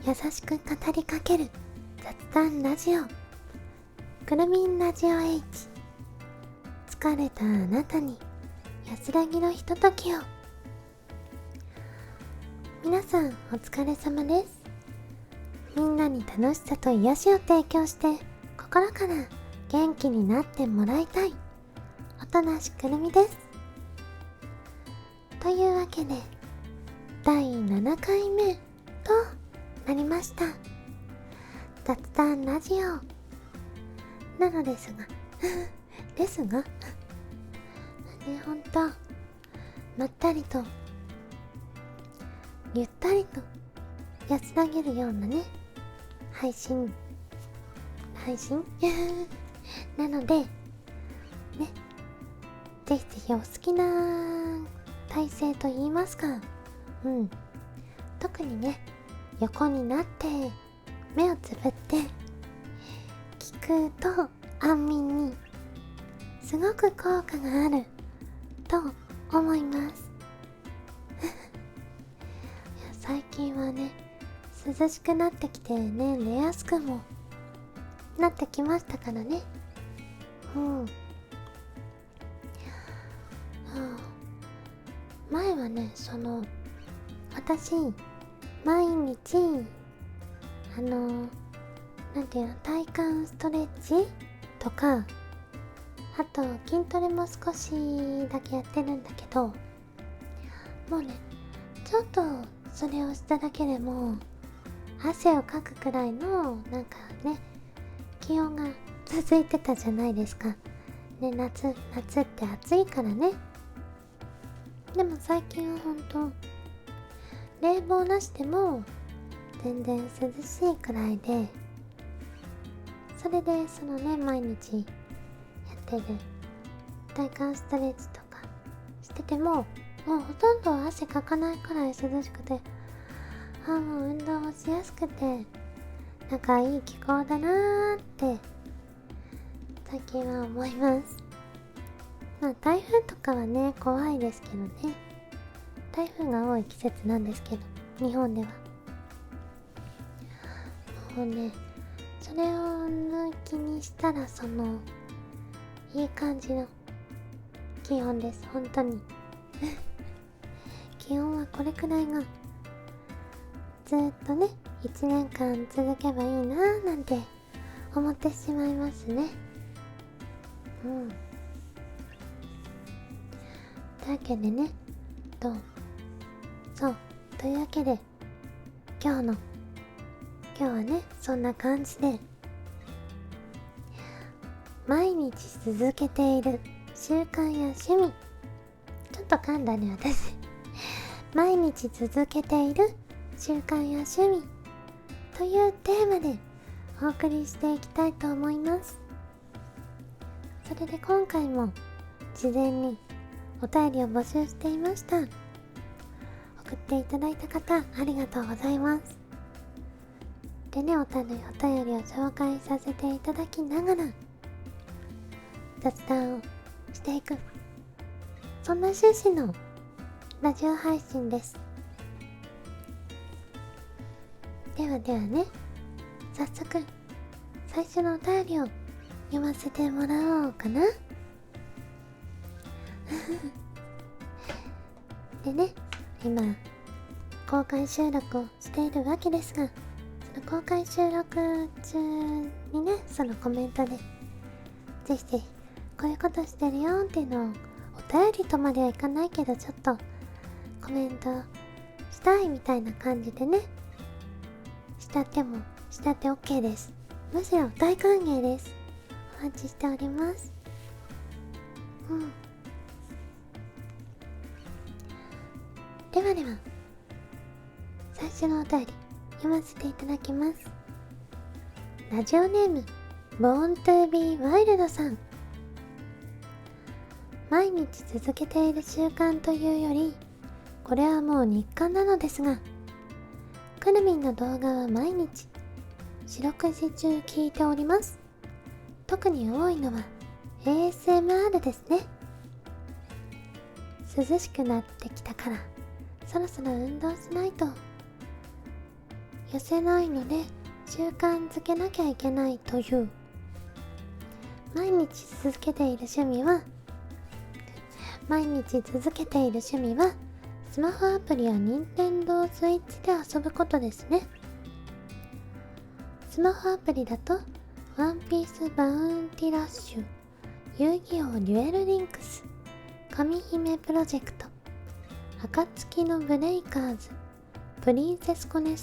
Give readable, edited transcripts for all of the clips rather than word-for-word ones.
優しく語りかける雑談ラジオ、くるみんラジオ H。 疲れたあなたに安らぎのひとときを。皆さんお疲れ様です。みんなに楽しさと癒しを提供して心から元気になってもらいたい音無くるみです。というわけで第7回目となりました雑談ラジオなのですがですがね、ほんとまったりとゆったりと安らげるようなね配信なのでね、ぜひぜひお好きな体勢と言いますか、特にね横になって目をつぶって聞くと安眠にすごく効果があると思います最近はね涼しくなってきてね、寝やすくもなってきましたからね。前はね、私毎日なんていうの、体幹ストレッチとか、あと筋トレも少しだけやってるんだけど、もうねちょっとそれをしただけでも汗をかくくらいのなんかね気温が続いてたじゃないですかね。夏って暑いからね。でも最近はほんと冷房なしでも全然涼しいくらいで、それで毎日やってる体幹ストレッチとかしてても、もうほとんど汗かかないくらい涼しくて、もう運動もしやすくてなんかいい気候だなーって最近は思います。台風とかはね怖いですけどね、台風が多い季節なんですけど日本ではもうね、それを抜きにしたらいい感じの気温です。本当に気温はこれくらいがずっとね1年間続けばいいなーなんて思ってしまいますね。というわけでね、というわけで今日はねそんな感じで毎日続けている習慣や趣味、ちょっと噛んだね私毎日続けている習慣や趣味というテーマでお送りしていきたいと思います。それで今回も事前にお便りを募集していました。送っていただいた方ありがとうございます。でね、お便りを紹介させていただきながら雑談をしていく、そんな趣旨のラジオ配信です。ではね、早速最初のお便りを読ませてもらおうかなでね、今公開収録をしているわけですが、その公開収録中にね、そのコメントでぜひぜひこういうことしてるよっていうのをお便りとまではいかないけど、ちょっとコメントしたいみたいな感じでね、したって OK です。むしろ大歓迎です。お待ちしております。では最初のお便り読ませていただきます。ラジオネームBorn to be Wild さん。毎日続けている習慣というより、これはもう日課なのですが、くるみんの動画は毎日四六時中聞いております。特に多いのは ASMR ですね。涼しくなってきたからそろそろ運動しないと。痩せないので習慣づけなきゃいけないという。毎日続けている趣味はスマホアプリや任天堂スイッチで遊ぶことですね。スマホアプリだとワンピースバウンティラッシュ、遊戯王デュエルリンクス、神姫プロジェクト、暁のブレイカーズ、プリンセスコネ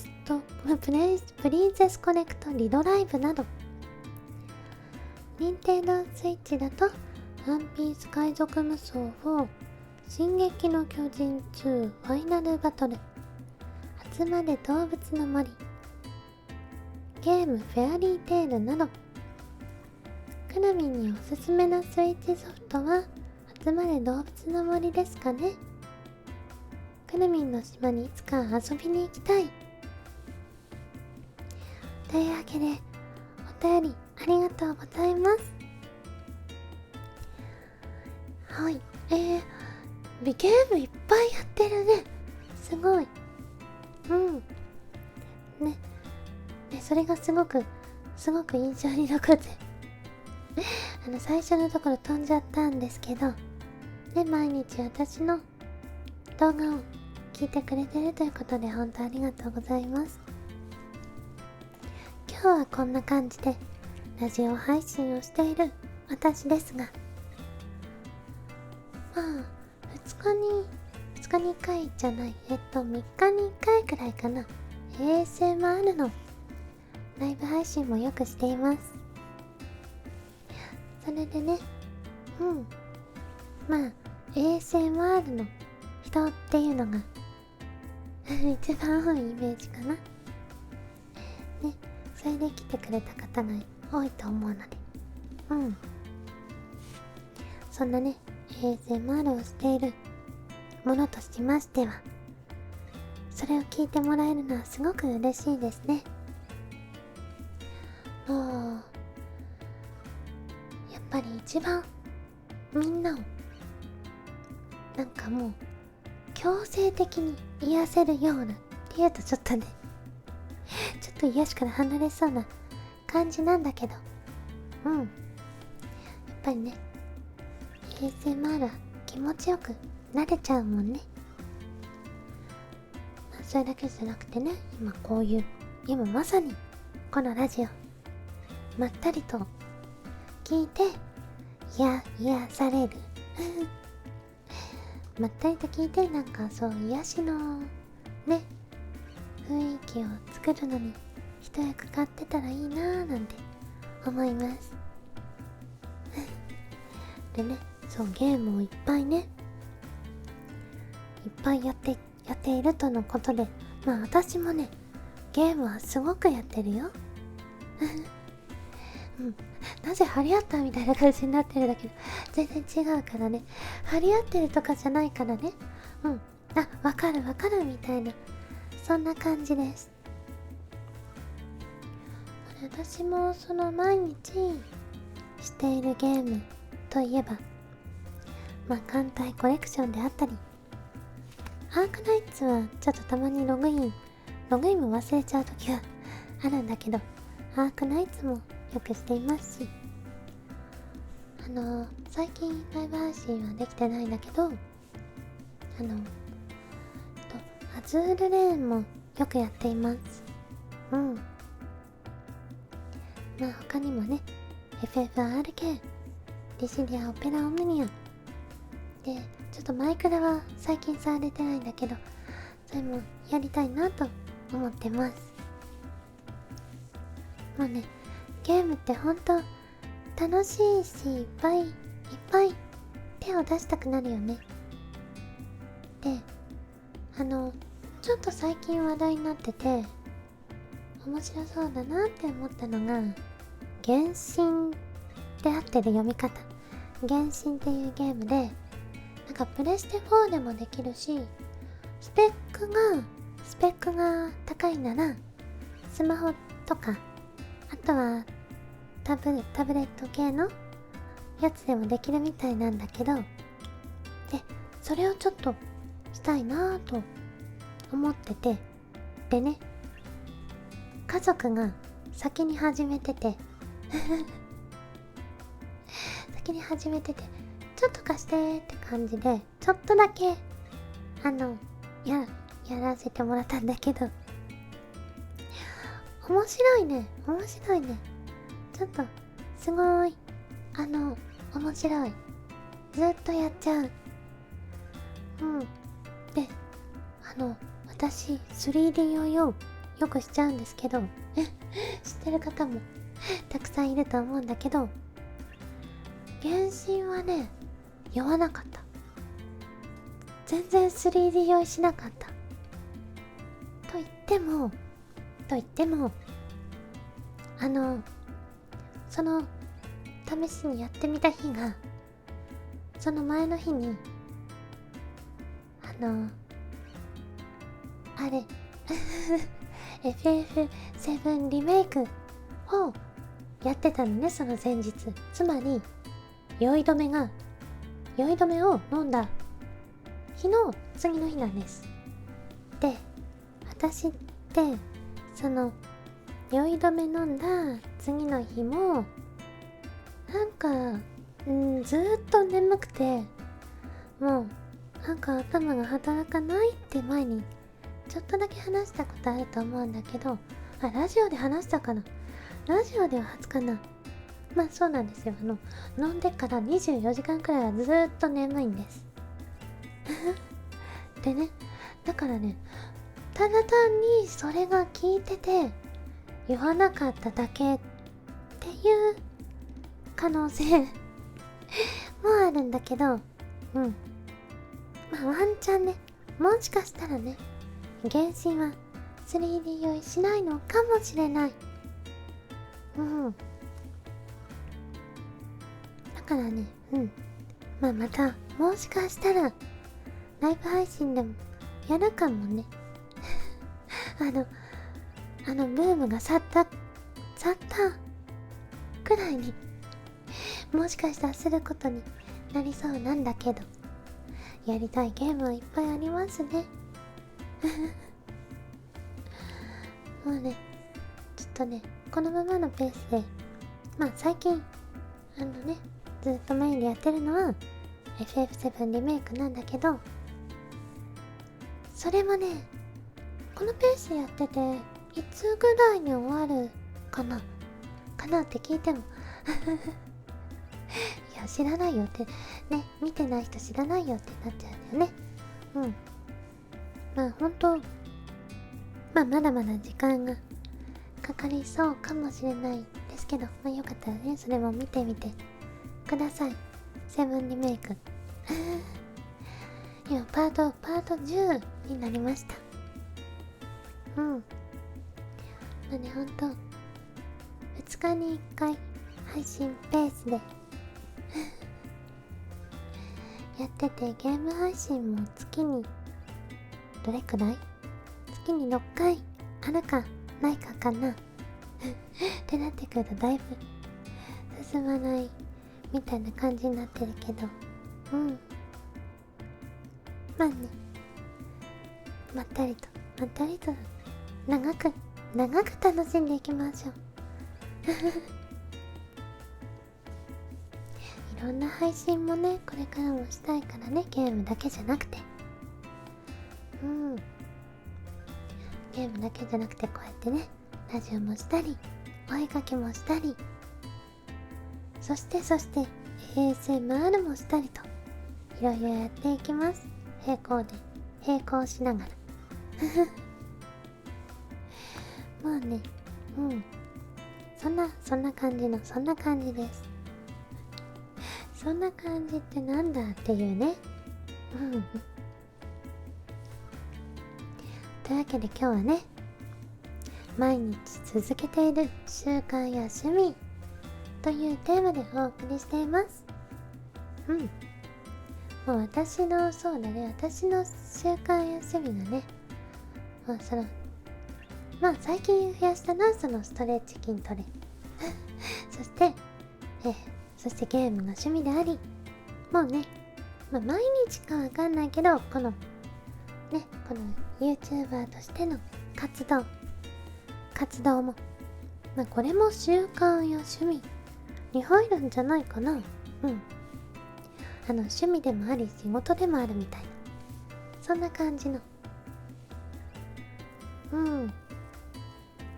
クトリドライブなど。任天堂スイッチだとワンピース海賊無双4、進撃の巨人2ファイナルバトル、集まれ動物の森、ゲームフェアリーテイルなど。くるみんにおすすめのスイッチソフトは集まれ動物の森ですかね。くるみんの島にいつか遊びに行きたい。というわけでお便りありがとうございます。はい、ゲームいっぱいやってるね。すごい。ね、それがすごく印象に残って最初のところ飛んじゃったんですけどね、毎日私の動画を聞いてくれてるということで本当ありがとうございます。今日はこんな感じでラジオ配信をしている私ですが、まあ2日に1回じゃない、3日に1回くらいかな、 ASMR のライブ配信もよくしています。それでね、まあ ASMR の人っていうのが一番多いイメージかなね。それで来てくれた方が多いと思うので、そんなね ASMR をしているものとしましては、それを聞いてもらえるのはすごく嬉しいですね。もうやっぱり一番みんなをなんかもう強制的に癒せるようなっていうとちょっと癒しから離れそうな感じなんだけど、やっぱりね ASMR は気持ちよくなれちゃうもんね。それだけじゃなくてね、今まさにこのラジオまったりと聞いて癒されるまったりと聞いて、なんかそう癒しのね雰囲気を作るのに一役買ってたらいいなーなんて思いますでね、そうゲームをいっぱいやっているとのことで、まあ私もねゲームはすごくやってるよなぜ張り合ったみたいな感じになってるだけど、全然違うからね。張り合ってるとかじゃないからね。わかるみたいな、そんな感じです。私もその毎日しているゲームといえば、艦隊コレクションであったり、アークナイツはちょっとたまにログインも忘れちゃう時があるんだけど、アークナイツもよくしていますし、最近ライブ配信はできてないんだけど、アズールレーンもよくやっています。他にもね FFRK、 リシリアオペラオムニアで、ちょっとマイクラは最近触れてないんだけど、それもやりたいなと思ってます。もうねゲームってほんと楽しいし、いっぱい手を出したくなるよね。でちょっと最近話題になってて面白そうだなって思ったのが、原神で合ってる読み方、原神っていうゲームで、なんかプレステ4でもできるし、スペックが高いならスマホとか、あとはタブレット系のやつでもできるみたいなんだけど、でそれをちょっとしたいなぁと思ってて、でね家族が先に始めてて先に始めてて、ちょっと貸してって感じでちょっとだけやらせてもらったんだけど、面白いね。ちょっとすごい面白い。ずっとやっちゃう。で、私 3D 用よくしちゃうんですけど知ってる方もたくさんいると思うんだけど、原神はね酔わなかった。全然 3D 酔いしなかった。と言ってもその試しにやってみた日が、その前の日にあれFF7 リメイクをやってたのね、その前日。つまり酔い止めを飲んだ日の次の日なんです。で、私ってその酔い止め飲んだ次の日もなんかずーっと眠くて、もうなんか頭が働かないって前にちょっとだけ話したことあると思うんだけど、ラジオで話したかな、ラジオでは初かな。まあそうなんですよ。飲んでから24時間くらいはずーっと眠いんですでね、だからね、ただ単にそれが効いてて言わなかっただけっていう可能性もあるんだけど、まあワンチャンね、もしかしたらね、原神は 3D 酔いしないのかもしれない。だからね、まあまたもしかしたらライブ配信でもやるかもねブームが去ったくらいにもしかしたらすることになりそうなんだけど、やりたいゲームはいっぱいありますねもうね、ちょっとね、このままのペースで、まあ最近ずっとメインでやってるのは FF7 リメイクなんだけど、それもね、このペースでやってていつぐらいに終わるかなって聞いてもいや知らないよってね、見てない人知らないよってなっちゃうんだよね。まあ本当、まあまだまだ時間がかかりそうかもしれないですけど、まあよかったらね、それも見てみてください。7リメイク今パート10になりました。まあね、ほんと2日に1回配信ペースでやってて、ゲーム配信も月にどれくらい？月に6回あるかないかかなってなってくるとだいぶ進まないみたいな感じになってるけど、まあね、まったりと長く楽しんでいきましょういろんな配信もね、これからもしたいからね、ゲームだけじゃなくて、ゲームだけじゃなくて、こうやってね、ラジオもしたりお絵かきもしたり、そして ASMR もしたりと、いろいろやっていきます。並行しながらもうね、そんな感じです。そんな感じってなんだっていうね。というわけで今日はね、毎日続けている習慣や趣味というテーマでお送りしています。もう私の習慣や趣味がね、まあ最近増やしたのはそのストレッチ、筋トレそしてゲームが趣味であり、もうね、まあ毎日かわかんないけど、この YouTuber としての活動活動も、これも習慣や趣味に入るんじゃないかな。趣味でもあり仕事でもあるみたいな、そんな感じの。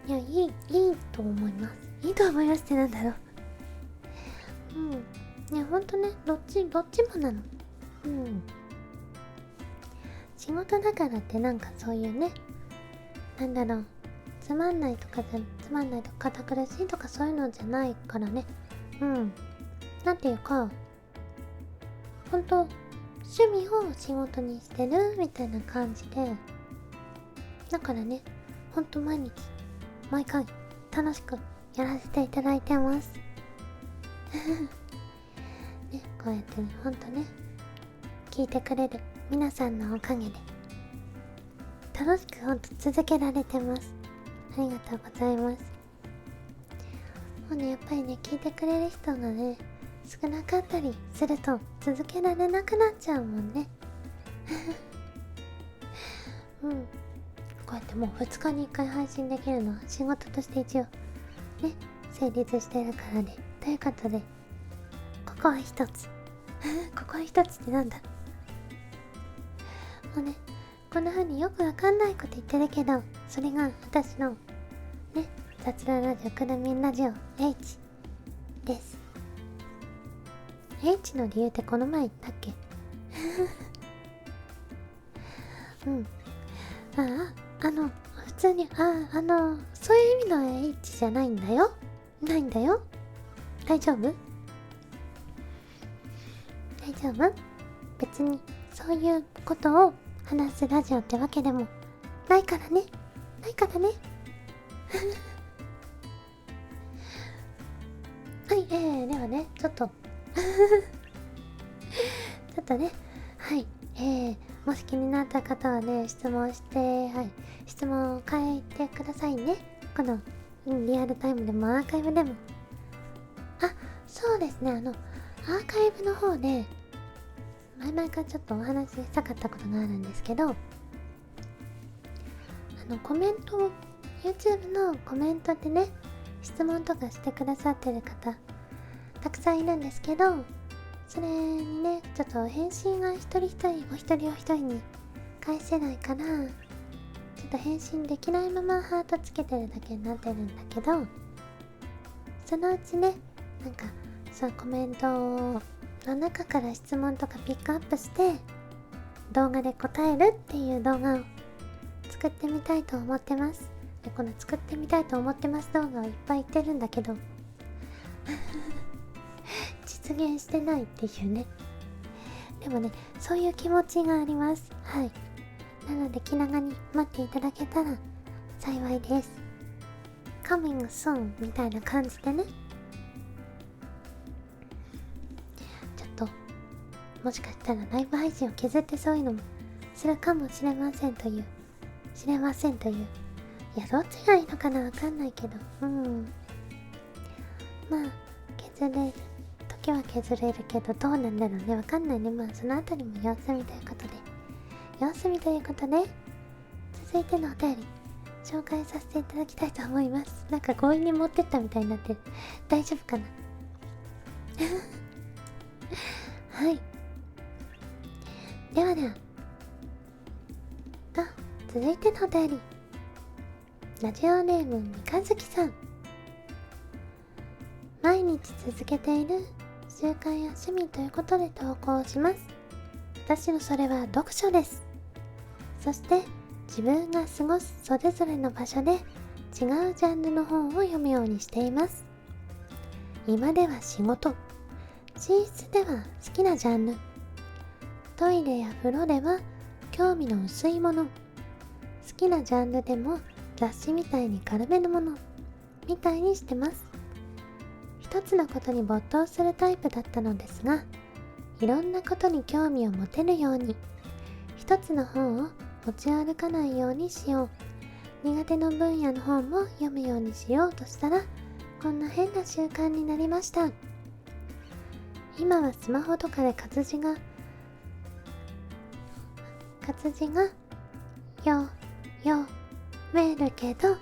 いや、いいと思います。いいと思いますってなんだろう。いや、ほんとね、どっちもなの。仕事だからってそういうね、つまんないとか堅苦しいとかそういうのじゃないからね。なんていうか、ほんと趣味を仕事にしてるみたいな感じで、だからね、ほんと毎回楽しくやらせていただいてますね、こうやってね、ほんとね、聞いてくれる皆さんのおかげで楽しくほんと続けられてます。ありがとうございます。もうね、やっぱりね、聞いてくれる人がね少なかったりすると続けられなくなっちゃうもんねこうやってもう2日に1回配信できるのは仕事として一応ね成立してるからね。ということで、ここは一つここは一つってなんだ。もうね、こんな風によくわかんないこと言ってるけど、それが私のね、雑談ラジオくるみんラジオ H です。 H の理由ってこの前言ったっけ普通にそういう意味の H じゃないんだよ。大丈夫別にそういうことを話すラジオってわけでもないからねはい、ではね、ちょっとね、はい、もし気になった方はね、質問して、質問を書いてくださいね。この、リアルタイムでもアーカイブでも。そうですね、アーカイブの方で、前々からちょっとお話ししたかったことがあるんですけど、コメント、YouTube のコメントでね、質問とかしてくださってる方、たくさんいるんですけど、それにね、ちょっと返信がお一人に返せないから、ちょっと返信できないままハートつけてるだけになってるんだけど、そのうちね、そうコメントの中から質問とかピックアップして動画で答えるっていう動画を作ってみたいと思ってます。で、この作ってみたいと思ってます動画をいっぱい言ってるんだけど実現してないっていうね。でもね、そういう気持ちがあります。なので気長に待っていただけたら幸いです。 Coming soon みたいな感じでね、もしかしたらライブ配信を削ってそういうのもするかもしれませんという、いや、どっちがいいのかな、わかんないけど、削れる時は削れるけど、どうなんだろうね、わかんないね。そのあたりも様子見ということで、続いてのお便り紹介させていただきたいと思います。強引に持ってったみたいになってる。大丈夫かなはい、では続いてのお便り、ラジオネーム三日月さん。毎日続けている習慣や趣味ということで投稿します。私のそれは読書です。そして自分が過ごすそれぞれの場所で違うジャンルの本を読むようにしています。今では仕事、寝室では好きなジャンル、トイレや風呂では興味の薄いもの、好きなジャンルでも雑誌みたいに軽めのものみたいにしてます。一つのことに没頭するタイプだったのですが、いろんなことに興味を持てるように、一つの本を持ち歩かないようにしよう、苦手の分野の本も読むようにしようとしたら、こんな変な習慣になりました。今はスマホとかで活字が読めるけど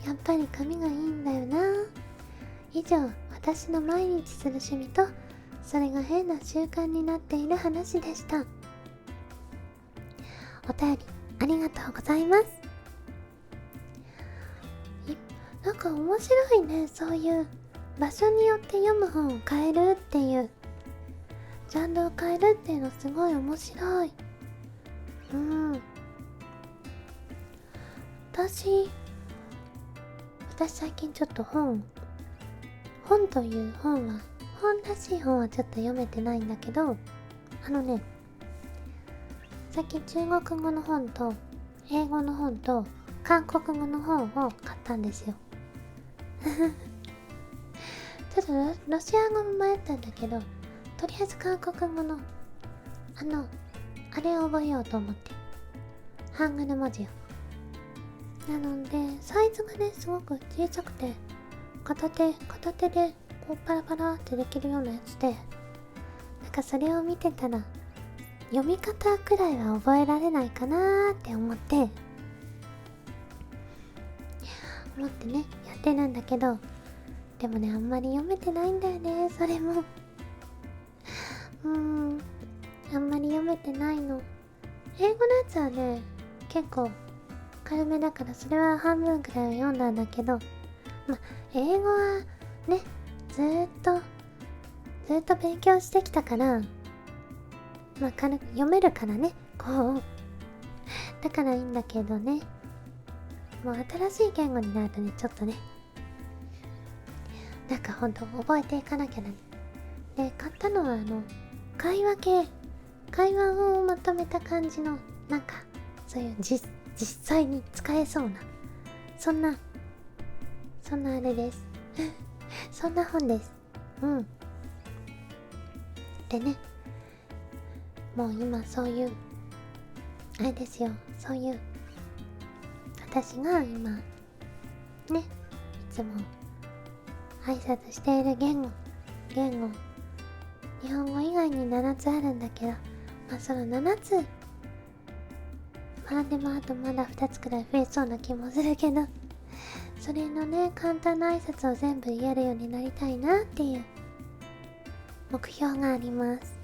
やっぱり紙がいいんだよな。以上、私の毎日する趣味とそれが変な習慣になっている話でした。お便りありがとうございます。なんか面白いね、そういう場所によって読む本を変えるっていうジャンルを変えるっていうのすごい面白い。私最近ちょっと本という本らしい本はちょっと読めてないんだけど、最近中国語の本と英語の本と韓国語の本を買ったんですよ。ちょっとロシア語も迷ったんだけど、とりあえず韓国語のあれを覚えようと思って、ハングル文字を。なのでサイズがねすごく小さくて、片手でこうパラパラってできるようなやつで、なんかそれを見てたら読み方くらいは覚えられないかなーって思ってねやってるんだけど、でもねあんまり読めてないんだよね、それもあんまり読めてないの。英語のやつはね結構軽めだから、それは半分くらいは読んだんだけど、英語はねずーっと勉強してきたから、軽く読めるからね、こうだからいいんだけどね、もう新しい言語になるとねちょっとねなんかほんと覚えていかなきゃな。で買ったのは会話をまとめた感じの、なんかそういう実際に使えそうなそんなあれですそんな本です。でね、もう今そういうあれですよ、そういう私が今ねいつも挨拶している言語日本語以外に7つあるんだけど、その7つでもあとまだ2つくらい増えそうな気もするけど、それのね簡単な挨拶を全部言えるようになりたいなっていう目標があります。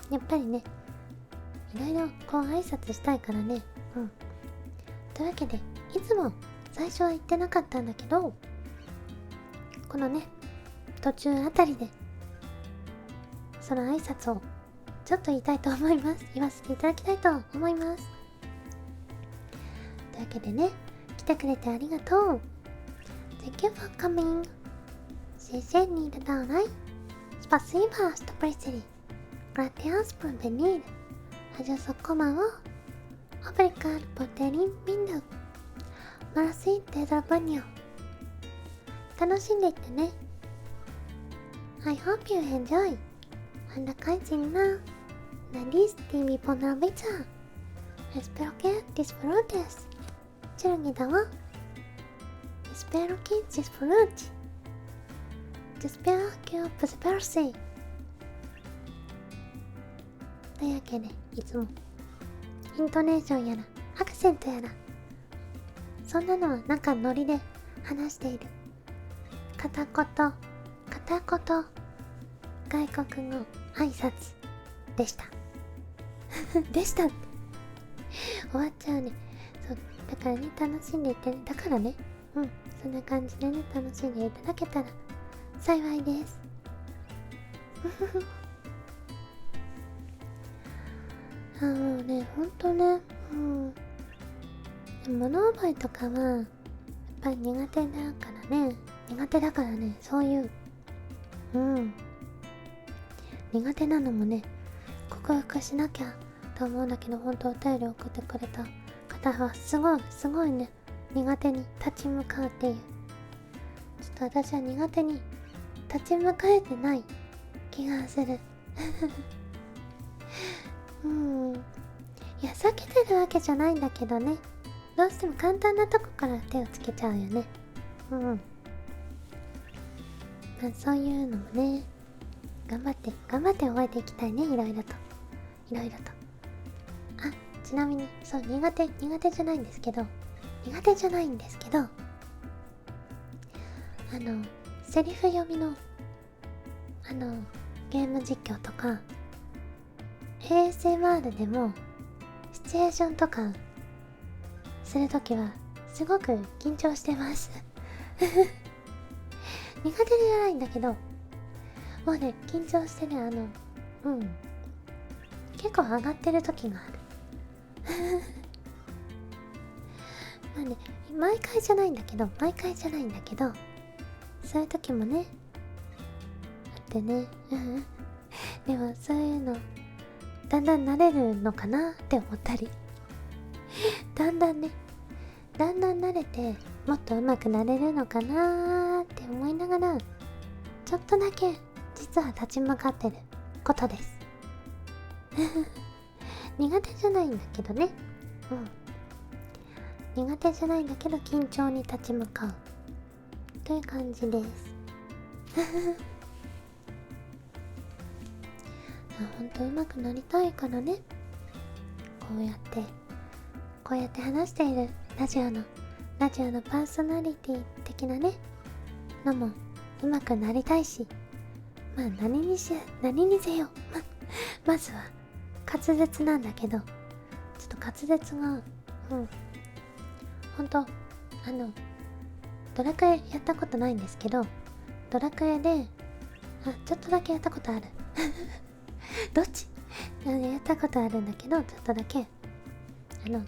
やっぱりねいろいろこう挨拶したいからね。というわけでいつも最初は言ってなかったんだけど、このね途中あたりでその挨拶をちょっと言いたいと思います。言わせていただきたいと思います。というわけでね、来てくれてありがとう。Thank you for coming. 先生にいるだない。Спасибо, что пришли. Gracias por venir. Adiós, como. Obrigado por terem vindo. Merci del baño. 楽しんでいってね。I hope you enjoy. Anda kaizina. Nadis TV Ponavica. Espero que disfrutes. Chirungida. Espero que disfrutes. Espero que observes. というわけでいつもイントネーションやらアクセントやらそんなのはなんかノリで話している片言外国語挨拶でしたでしたって終わっちゃうね。そうだからね、楽しんでいってね。だからねそんな感じでね楽しんでいただけたら幸いですもうねほんとね物覚えとかはやっぱり苦手だからねそういう苦手なのもね克服しなきゃと思うんだけど、本当お便り送ってくれた方はすごいね苦手に立ち向かうっていう、ちょっと私は苦手に立ち向かえてない気がするいや避けてるわけじゃないんだけどね、どうしても簡単なとこから手をつけちゃうよね。そういうのもね頑張って覚えていきたいね。いろいろとちなみにそう苦手じゃないんですけど、苦手じゃないんですけど、セリフ読みのゲーム実況とか ASMR でもシチュエーションとかするときはすごく緊張してます苦手じゃないんだけど、もうね、緊張してね、結構上がってる時があるまあね、毎回じゃないんだけど、そういう時もね、あってねでもそういうの、だんだん慣れるのかなって思ったりだんだん慣れて、もっと上手くなれるのかなって思いながら、ちょっとだけ実は立ち向かってることです苦手じゃないんだけどね、苦手じゃないんだけど緊張に立ち向かうという感じですほんと上手くなりたいからね、こうやって話しているラジオのパーソナリティ的なねのも上手くなりたいし、まあ何にせよまずは滑舌なんだけど、ちょっと滑舌がほんとドラクエやったことないんですけど、ドラクエでちょっとだけやったことあるどっちやったことあるんだけど、ちょっとだけ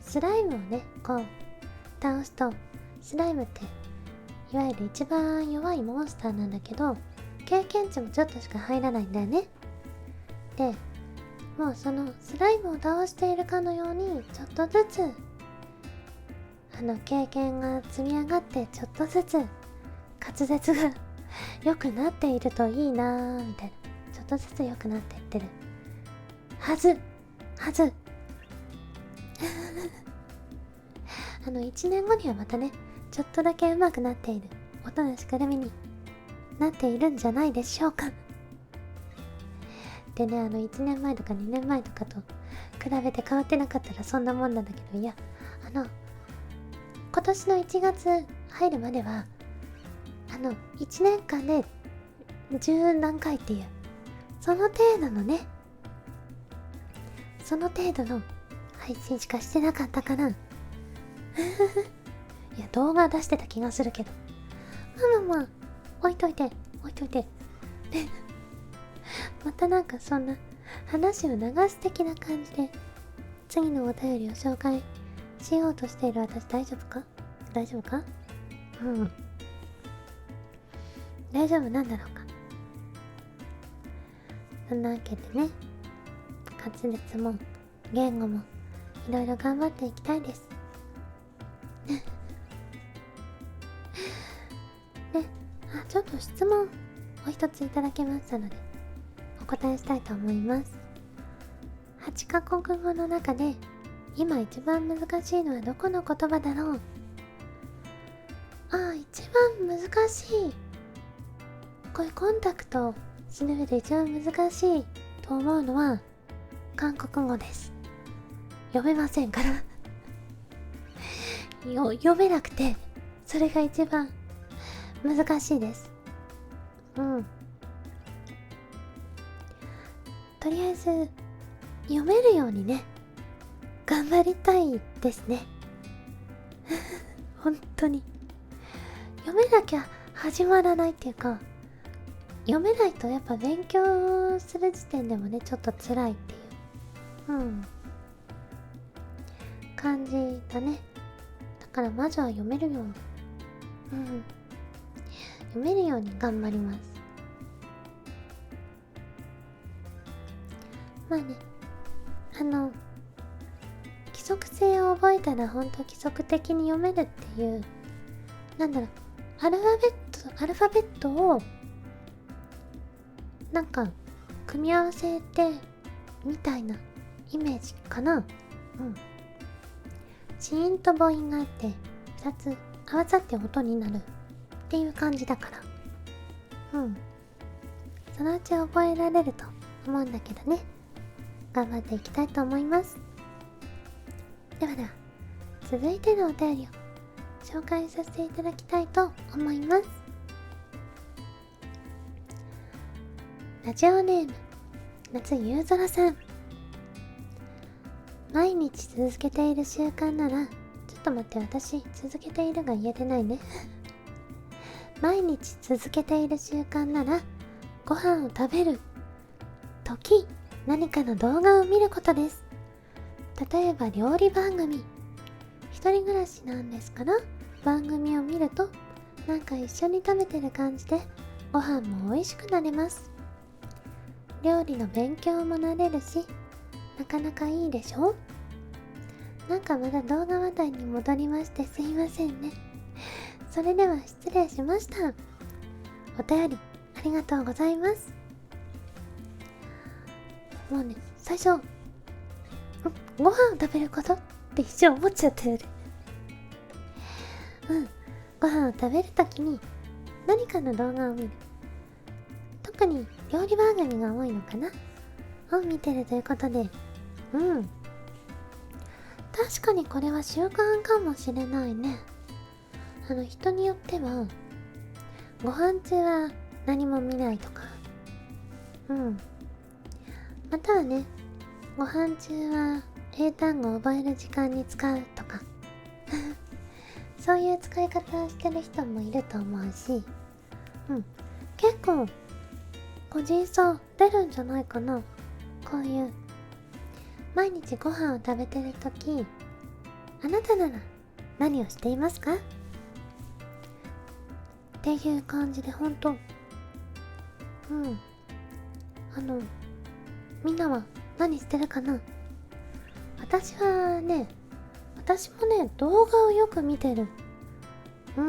スライムをねこう倒すと、スライムっていわゆる一番弱いモンスターなんだけど、経験値もちょっとしか入らないんだよね。でもうそのスライムを倒しているかのように、ちょっとずつ経験が積み上がって、ちょっとずつ滑舌が良くなっているといいなーみたいな、ちょっとずつ良くなっていってるはず1年後にはまたね、ちょっとだけ上手くなっている音無しくるみになっているんじゃないでしょうかでね、1年前とか2年前とかと比べて変わってなかったらそんなもんなんだけど、いや今年の1月入るまでは1年間で10何回っていう、その程度の配信しかしてなかったかないや、動画出してた気がするけど、まあ置いといてでまたなんかそんな話を流す的な感じで次のお便りを紹介しようとしている私、大丈夫か大丈夫なんだろうか。そんなわけでね、滑舌も言語もいろいろ頑張っていきたいですで、ちょっと質問お一ついただけましたのでお答えしたいと思います。8カ国語の中で今一番難しいのはどこの言葉だろう。一番難しい、こういうコンタクトをする上で一番難しいと思うのは韓国語です。読めませんから読めなくて、それが一番難しいです。とりあえず読めるようにね、頑張りたいですね本当に読めなきゃ始まらないっていうか、読めないとやっぱ勉強する時点でもね、ちょっと辛いっていう感じだね。だからまずは読めるように読めるように頑張ります。まあね、規則性を覚えたらほんと規則的に読めるっていう、なんだろう、アルファベットをなんか組み合わせてみたいなイメージかな。子音と母音があって2つ合わさって音になるっていう感じだから、そのうち覚えられると思うんだけどね、頑張っていきたいと思います。では続いてのお便りを紹介させていただきたいと思います。ラジオネーム夏ゆうぞらさん。毎日続けている習慣なら、ちょっと待って、私続けているが言えてないね毎日続けている習慣なら、ご飯を食べる時、何かの動画を見ることです。例えば料理番組、一人暮らしなんですから、番組を見るとなんか一緒に食べてる感じでご飯も美味しくなれます。料理の勉強もなれるし、なかなかいいでしょ。なんかまだ動画話題に戻りましてすいませんね。それでは失礼しました。お便りありがとうございます。もうね、最初ご飯を食べることって一瞬思っちゃってる。ご飯を食べるときに何かの動画を見る、特に料理番組が多いのかなを見てるということで、確かにこれは習慣かもしれないね。人によってはご飯中は何も見ないとか、またはね、ご飯中は英単語を覚える時間に使うとかそういう使い方をしてる人もいると思うし、結構個人差出るんじゃないかな。こういう毎日ご飯を食べてるとき、あなたなら何をしていますかっていう感じで、ほんとみんなは何してるかな。私もね、動画をよく見てる。ア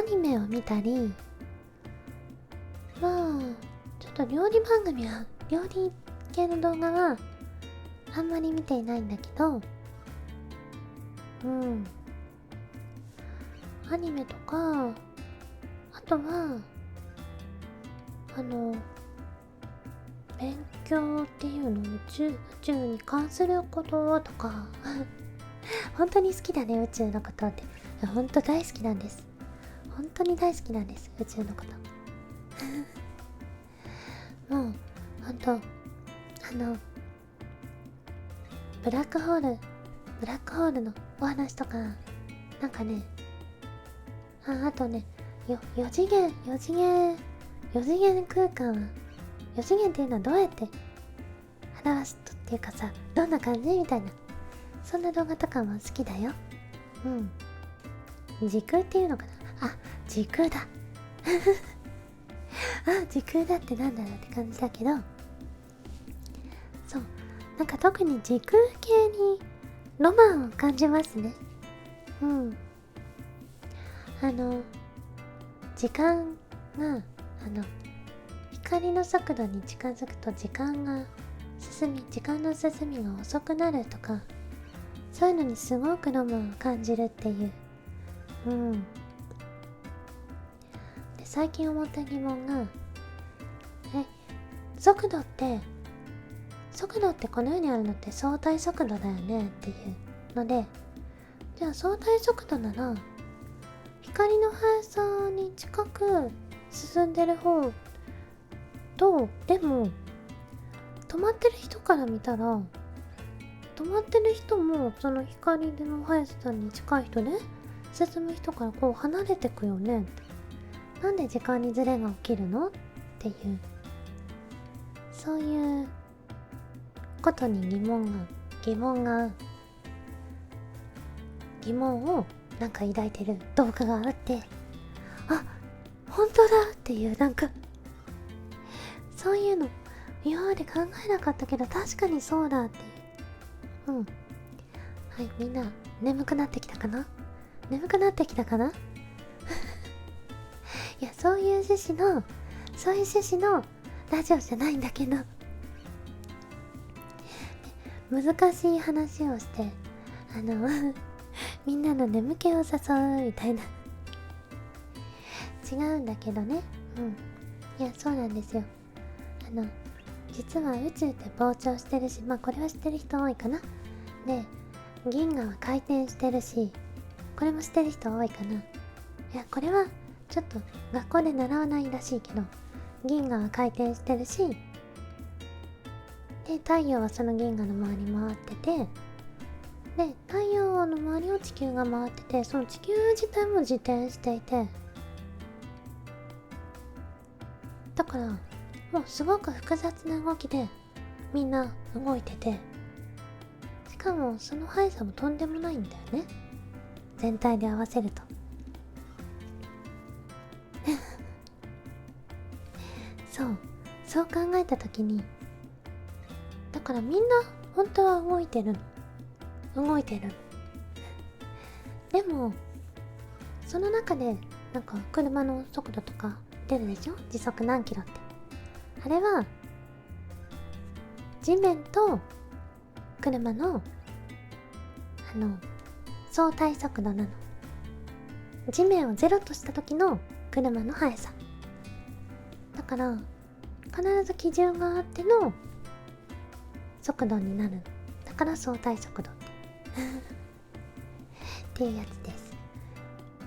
ニメを見たり、ちょっと料理番組は、料理系の動画はあんまり見ていないんだけど、アニメとか、あとは勉強っていうの、宇宙に関することとか本当に好きだね、宇宙のことって。本当大好きなんです。本当に大好きなんです、宇宙のこともう本当ブラックホールのお話とか、なんかね、あとね、4次元空間は、4次元っていうのはどうやって表すとっていうかさ、どんな感じみたいな、そんな動画とかも好きだよ。時空っていうのかな。時空だ時空だってなんだろうって感じだけど、そう、なんか特に時空系にロマンを感じますね。時間が光の速度に近づくと時間の進みが遅くなるとか、そういうのにすごくロマンを感じるっていう。で、最近思った疑問が、速度ってこの世にあるのって相対速度だよねっていうので、じゃあ相対速度なら光の速さに近く進んでる方と、でも止まってる人から見たら、止まってる人もその光の速さに近い人で進む人からこう離れてくよねって、なんで時間にズレが起きるのっていう、そういうことに疑問をなんか抱いてる動画があって、本当だっていう、なんかそういうの今まで考えなかったけど、確かにそうだっていう。はい、みんな眠くなってきたかな。いや、そういう趣旨のラジオじゃないんだけど難しい話をしてみんなの眠気を誘うみたいな違うんだけどね。いや、そうなんですよ。実は宇宙って膨張してるし、これは知ってる人多いかな。で、銀河は回転してるし、これも知ってる人多いかな。いや、これはちょっと学校で習わないらしいけど、銀河は回転してるし、で太陽はその銀河の周り回ってて、で太陽の周りを地球が回ってて、その地球自体も自転していて、だからもうすごく複雑な動きでみんな動いてて、しかもその速さもとんでもないんだよね、全体で合わせると。そう考えた時に、だからみんな本当は動いてるでもその中でなんか車の速度とか出るでしょ、時速何キロって。あれは地面と車の相対速度なの。地面をゼロとした時の車の速さだから、必ず基準があっての速度になるの。だから相対速度っていうやつです。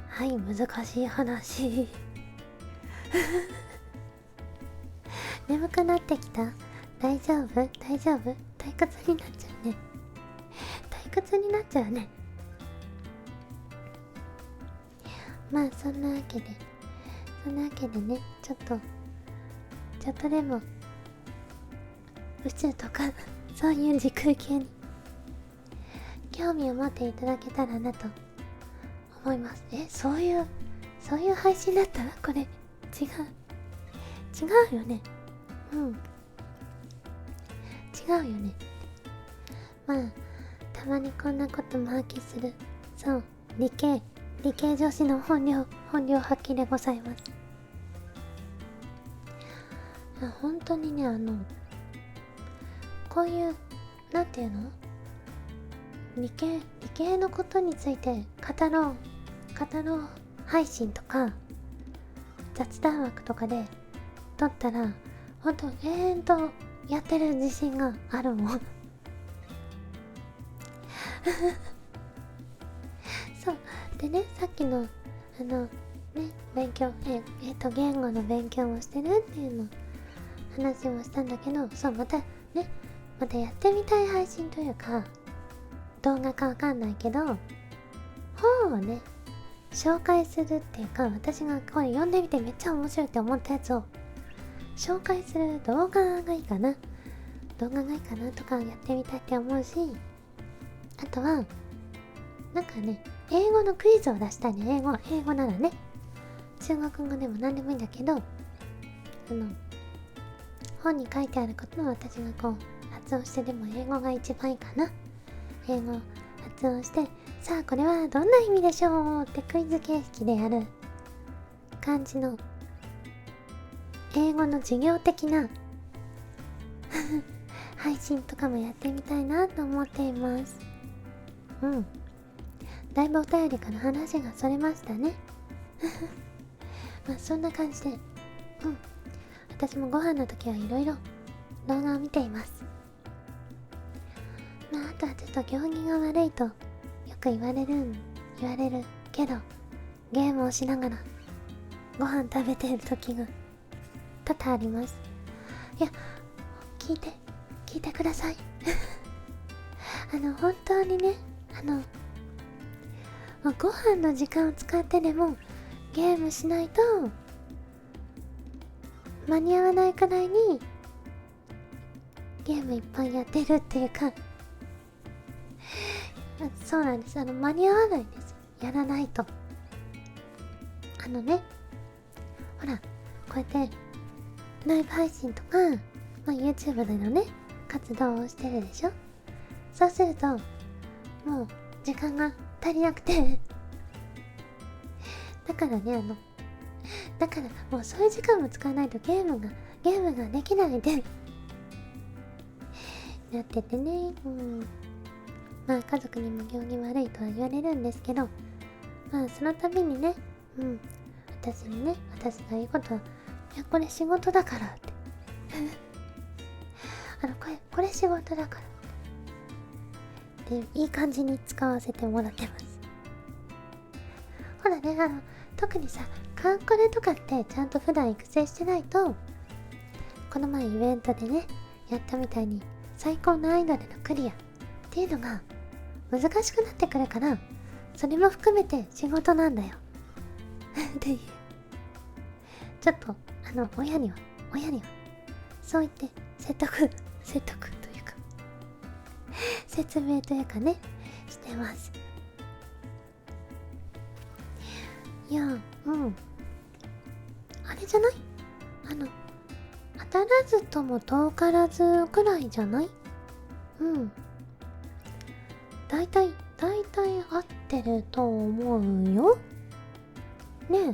はい、難しい話眠くなってきた？大丈夫？退屈になっちゃうね。まあそんなわけでね、ちょっとでも宇宙とかそういう時空系に興味を持っていただけたらなと思います。そういう配信だった？これ違うよね。違うよね。まあたまにこんなことも発揮する、そう理系女子の本領発揮でございます。本当にね、こういうなんていうの、理系のことについて語ろう配信とか雑談枠とかで撮ったら、ほんと永遠とやってる自信があるもんそうでね、さっきの勉強言語の勉強もしてるっていうの話もしたんだけど、またやってみたい配信というか動画かわかんないけど、本をね紹介するっていうか、私がこれ読んでみてめっちゃ面白いって思ったやつを紹介する動画がいいかなとかやってみたいって思うし、あとはなんかね、英語のクイズを出したいね。英語ならね、中国語でも何でもいいんだけど、本に書いてあることを私がこう発音して、でも英語が一番いいかな。英語発音して、さあこれはどんな意味でしょうってクイズ形式でやる感じの英語の授業的な配信とかもやってみたいなと思っています。だいぶお便りから話がそれましたねまあそんな感じで、私もご飯の時はいろいろ動画を見ています。あとはちょっと行儀が悪いとよく言われるけど、ゲームをしながらご飯食べてる時が多々あります。いや、聞いてください本当にね、ご飯の時間を使ってでもゲームしないと間に合わないくらいにゲームいっぱいやってるっていうかそうなんです。間に合わないんです、やらないと。ほら、こうやってライブ配信とか、YouTube でのね活動をしてるでしょ。そうするともう時間が足りなくてだからもうそういう時間も使わないとゲームができないでなっててね。家族にも行儀悪いとは言われるんですけど、その度にね、私が言うことは、いやこれ仕事だからってこれ仕事だからってでいい感じに使わせてもらってます。ほらね、特にさ、カンコレとかってちゃんと普段育成してないと、この前イベントでね、やったみたいに最高難易度でのクリアっていうのが難しくなってくるから、それも含めて仕事なんだよっていう、ちょっと親にはそう言って説得というか説明というかね、してます。いや、あれじゃない？当たらずとも遠からずくらいじゃない？大体合ってると思うよ。ねえ。だ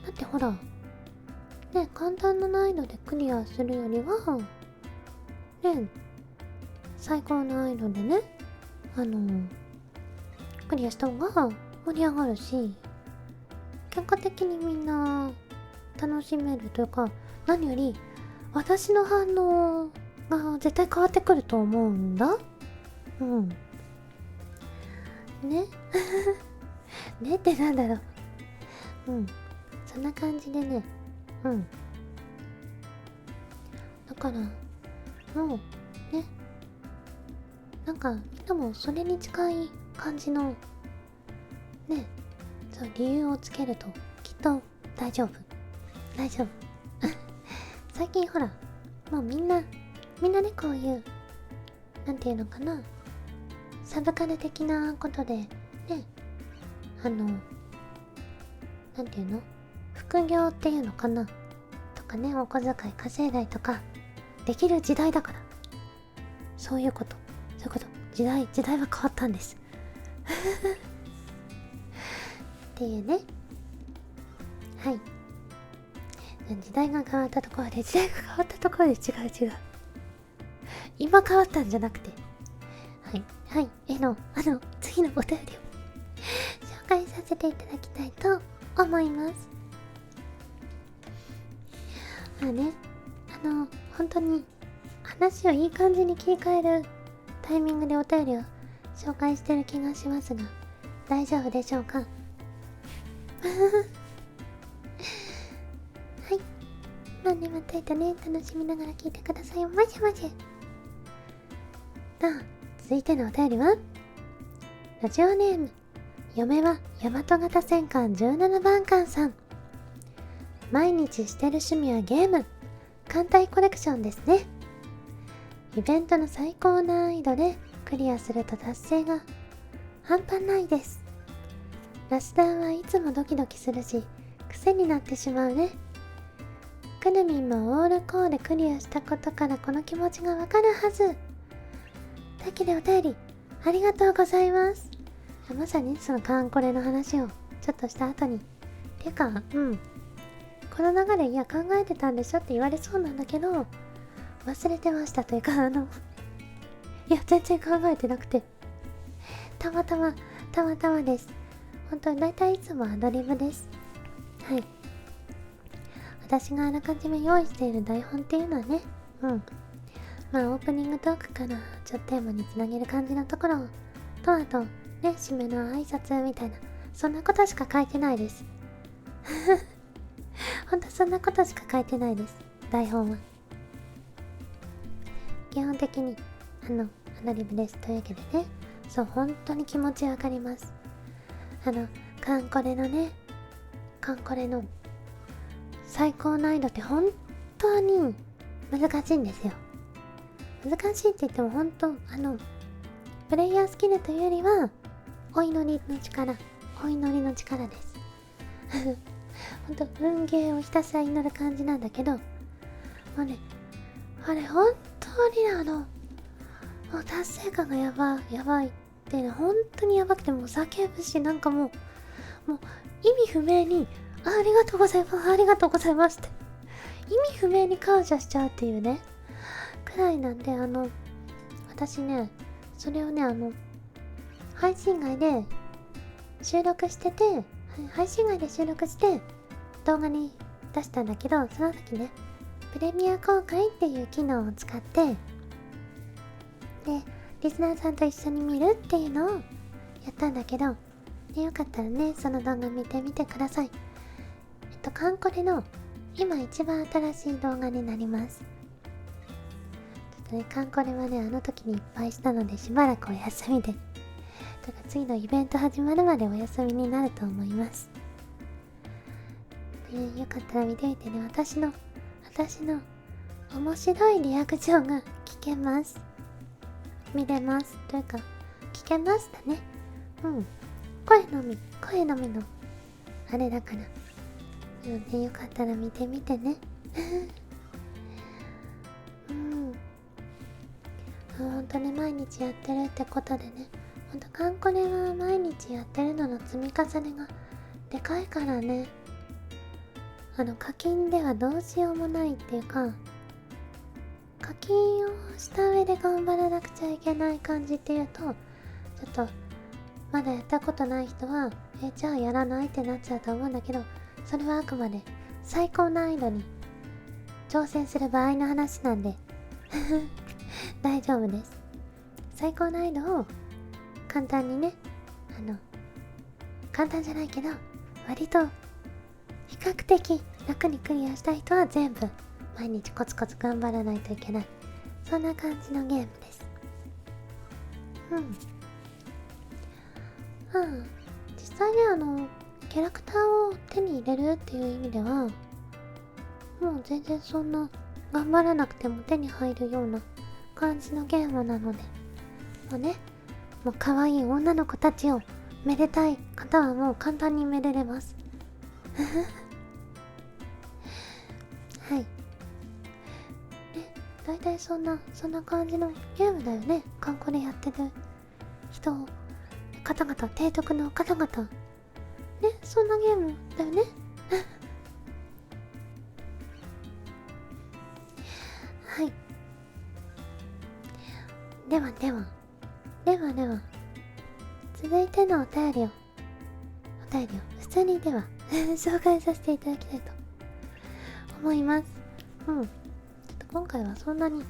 ってほら、ね、簡単な難易度でクリアするよりは、ね、最高難易度でね、クリアした方が盛り上がるし、結果的にみんな楽しめるというか、何より私の反応が絶対変わってくると思うんだ。ねねってなんだろう。そんな感じでね。だからもうね、なんかみんなもそれに近い感じのね、そう理由をつけるときっと大丈夫最近ほら、もうみんなね、こういうなんていうのかな、サブカル的なことでね、なんていうの、副業っていうのかなとかね、お小遣い稼いだりとかできる時代だから、そういうこと時代は変わったんですっていうね。はい、時代が変わったところで違う、今変わったんじゃなくて、次のお便りを紹介させていただきたいと思います。本当に話をいい感じに切り替えるタイミングでお便りを紹介してる気がしますが、大丈夫でしょうか？はい、またいたね、楽しみながら聞いてください。マジ続いてのお便りは、ラジオネーム嫁は大和型戦艦17番艦さん。毎日してる趣味はゲーム、艦隊コレクションですね。イベントの最高難易度でクリアすると達成が半端ないです。ラスダーはいつもドキドキするし、癖になってしまうね。くるみんもオールコーでクリアしたことからこの気持ちがわかるはず。だけでお便りありがとうございます。まさにそのカンコレの話をちょっとした後に、っていうかこの流れ、いや考えてたんでしょって言われそうなんだけど、忘れてましたというか、いや全然考えてなくて、たまたまです。本当に大体いつもアドリブです。はい、私があらかじめ用意している台本っていうのはね、オープニングトークからちょっとテーマにつなげる感じのところと、あとね、締めの挨拶みたいな、そんなことしか書いてないですほんとそんなことしか書いてないです、台本は。基本的にアドリブです。というわけでね、そう、本当に気持ちわかります。カンコレの最高難易度って本当に難しいんですよ。難しいって言っても本当プレイヤースキルというよりはお祈りの力です本当運ゲーをひたすら祈る感じなんだけど、もうね、あれ本当にもう達成感がやばいってね、本当にやばくて、もう叫ぶし、なんかもう意味不明にありがとうございますって意味不明に感謝しちゃうっていうねくらいなんで、私ね、それをね、配信外で収録して動画に出したんだけど、その時ね、プレミア公開っていう機能を使って、でリスナーさんと一緒に見るっていうのをやったんだけど、ね、よかったらねその動画見てみてください。カンコレの今一番新しい動画になります。ちょっとね、カンコレはねあの時にいっぱいしたのでしばらくお休みで、だから次のイベント始まるまでお休みになると思います。よかったら見てみてね。私の面白いリアクションが聞けます。見れますというか聞けましたね。声のみのあれだから、よかったら見てみてね。ほんとね、毎日やってるってことでね、ほんとカンコレは毎日やってるのの積み重ねがでかいからね、課金ではどうしようもないっていうか、課金をした上で頑張らなくちゃいけない感じっていうと、ちょっとまだやったことない人はじゃあやらないってなっちゃうと思うんだけど、それはあくまで最高難易度に挑戦する場合の話なんで大丈夫です。最高難易度を簡単にね、簡単じゃないけど割と比較的楽にクリアしたい人は全部毎日コツコツ頑張らないといけない、そんな感じのゲームです。実際ね、キャラクターを手に入れるっていう意味ではもう全然そんな頑張らなくても手に入るような感じのゲームなので、もう可愛い女の子たちをめでたい方はもう簡単にめでれますはい。だいたいそんな感じのゲームだよね。カンコレやってる方々、提督の方々ね、そんなゲームだよねはい。では続いてのお便りを普通にでは紹介させていただきたいと思います。ちょっと今回はそんなに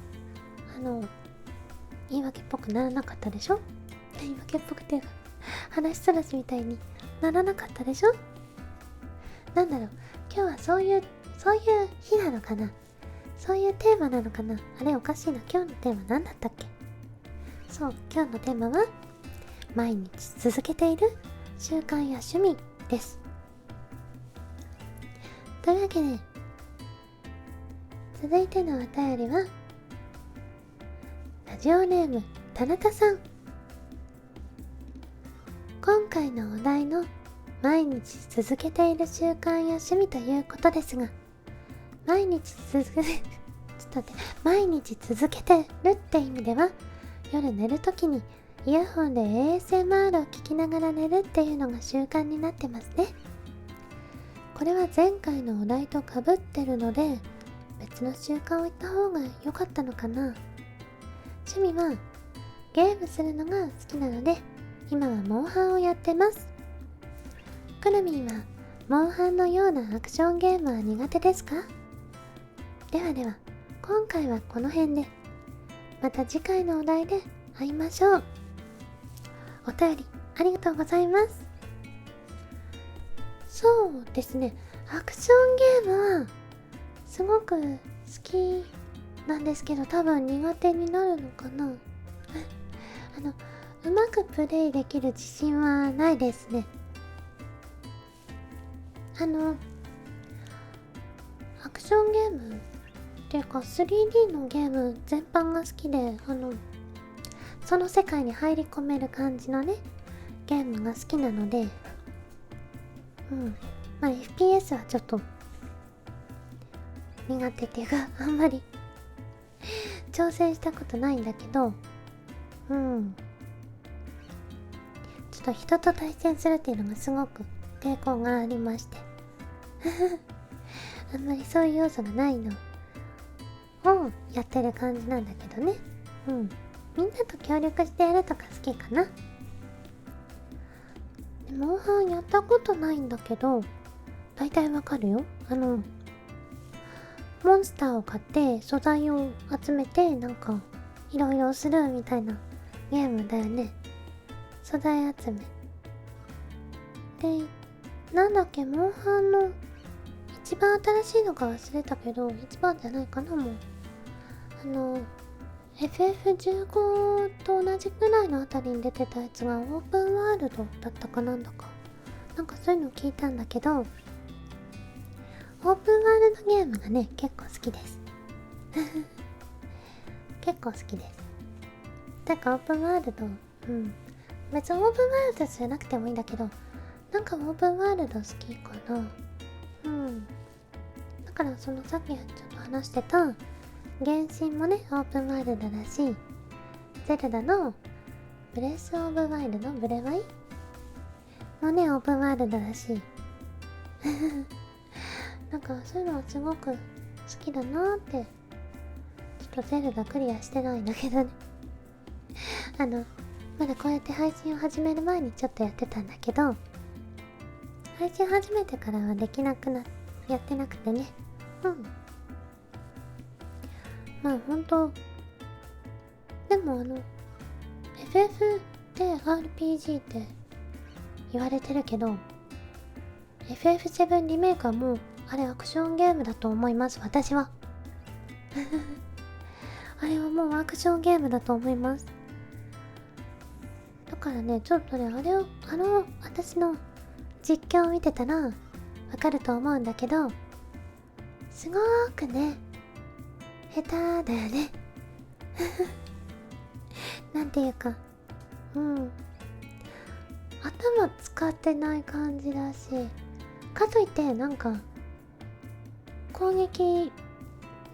言い訳っぽくならなかったでしょ。言い訳っぽくて話しそらしみたいにならなかったでしょ。なんだろう、今日はそういう日なのかな、そういうテーマなのかな。あれおかしいな、今日のテーマ何だったっけ。そう、今日のテーマは毎日続けている習慣や趣味です。というわけで続いてのお便りはラジオネーム田中さん。今回のお題の毎日続けている習慣や趣味ということですが、毎日続けてるって意味では、夜寝るときにイヤホンで ASMR を聞きながら寝るっていうのが習慣になってますね。これは前回のお題とかぶってるので別の習慣を言った方が良かったのかな。趣味はゲームするのが好きなので今はモンハンをやってます。くるみんはモンハンのようなアクションゲームは苦手ですか？では今回はこの辺で、また次回のお題で会いましょう。お便りありがとうございます。そうですね、アクションゲームはすごく好きなんですけど、多分苦手になるのかなうまくプレイできる自信はないですね。アクションゲームっていうか 3D のゲーム全般が好きで、その世界に入り込める感じのねゲームが好きなので、FPS はちょっと苦手っていうかあんまり挑戦したことないんだけど、ちょっと人と対戦するっていうのがすごく抵抗がありましてあんまりそういう要素がないのをやってる感じなんだけどね。みんなと協力してやるとか好きかな。モンハンやったことないんだけど大体わかるよ。モンスターを買って素材を集めてなんかいろいろするみたいなゲームだよね。素材集めで、なんだっけ、モンハンの一番新しいのか忘れたけど、一番じゃないかな、もうFF15 と同じぐらいのあたりに出てたやつがオープンワールドだったかなんだか、なんかそういうの聞いたんだけど、オープンワールドゲームがね結構好きです結構好きです。てかオープンワールド、別にオープンワールドじゃなくてもいいんだけど、なんかオープンワールド好きかな。だからそのさっきちょっと話してた原神もねオープンワールドだし、ゼルダのブレスオブワイルド、ブレワイもねオープンワールドだしなんかそういうのはすごく好きだなーって。ちょっとゼルダクリアしてないんだけどねまだこうやって配信を始める前にちょっとやってたんだけど、配信始めてからはできなくなやってなくてね。まあほんとでもFF って RPG って言われてるけど、 FF7 リメイクはもうあれアクションゲームだと思います、私はあれはもうアクションゲームだと思います。だからね、ちょっとね、私の実況を見てたらわかると思うんだけど、すごーくね下手だよねなんていうか、頭使ってない感じだし、かといってなんか攻撃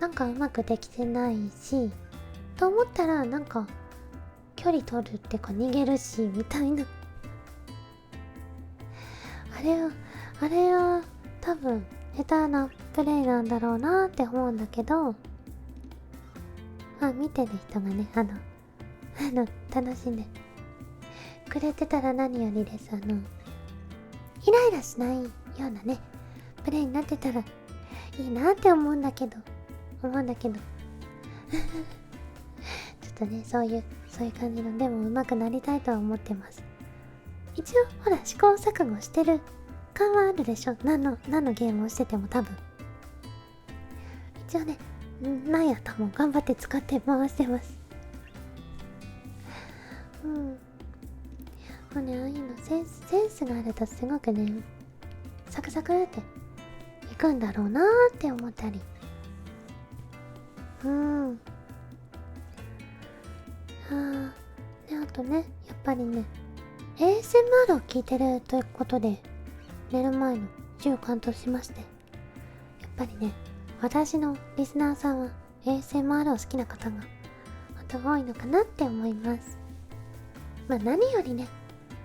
なんかうまくできてないし、と思ったらなんか距離取るってか逃げるしみたいなあれは多分下手なプレイなんだろうなって思うんだけど、見てる人がね楽しんでくれてたら何よりです。イライラしないようなねプレイになってたらいいなって思うんだけどちょっとね、そういう感じの、でも上手くなりたいとは思ってます。一応ほら試行錯誤してる感はあるでしょ、何のゲームをしてても多分。一応ね、なんやったも頑張って使って回してます。もうね、ああいうのセンスがあるとすごくねサクサクっていくんだろうなーって思ったり。あとね、やっぱりね ASMR を聞いてるということで寝る前の習慣としまして、やっぱりね、私のリスナーさんは ASMR を好きな方がまた多いのかなって思います。まあ何よりね、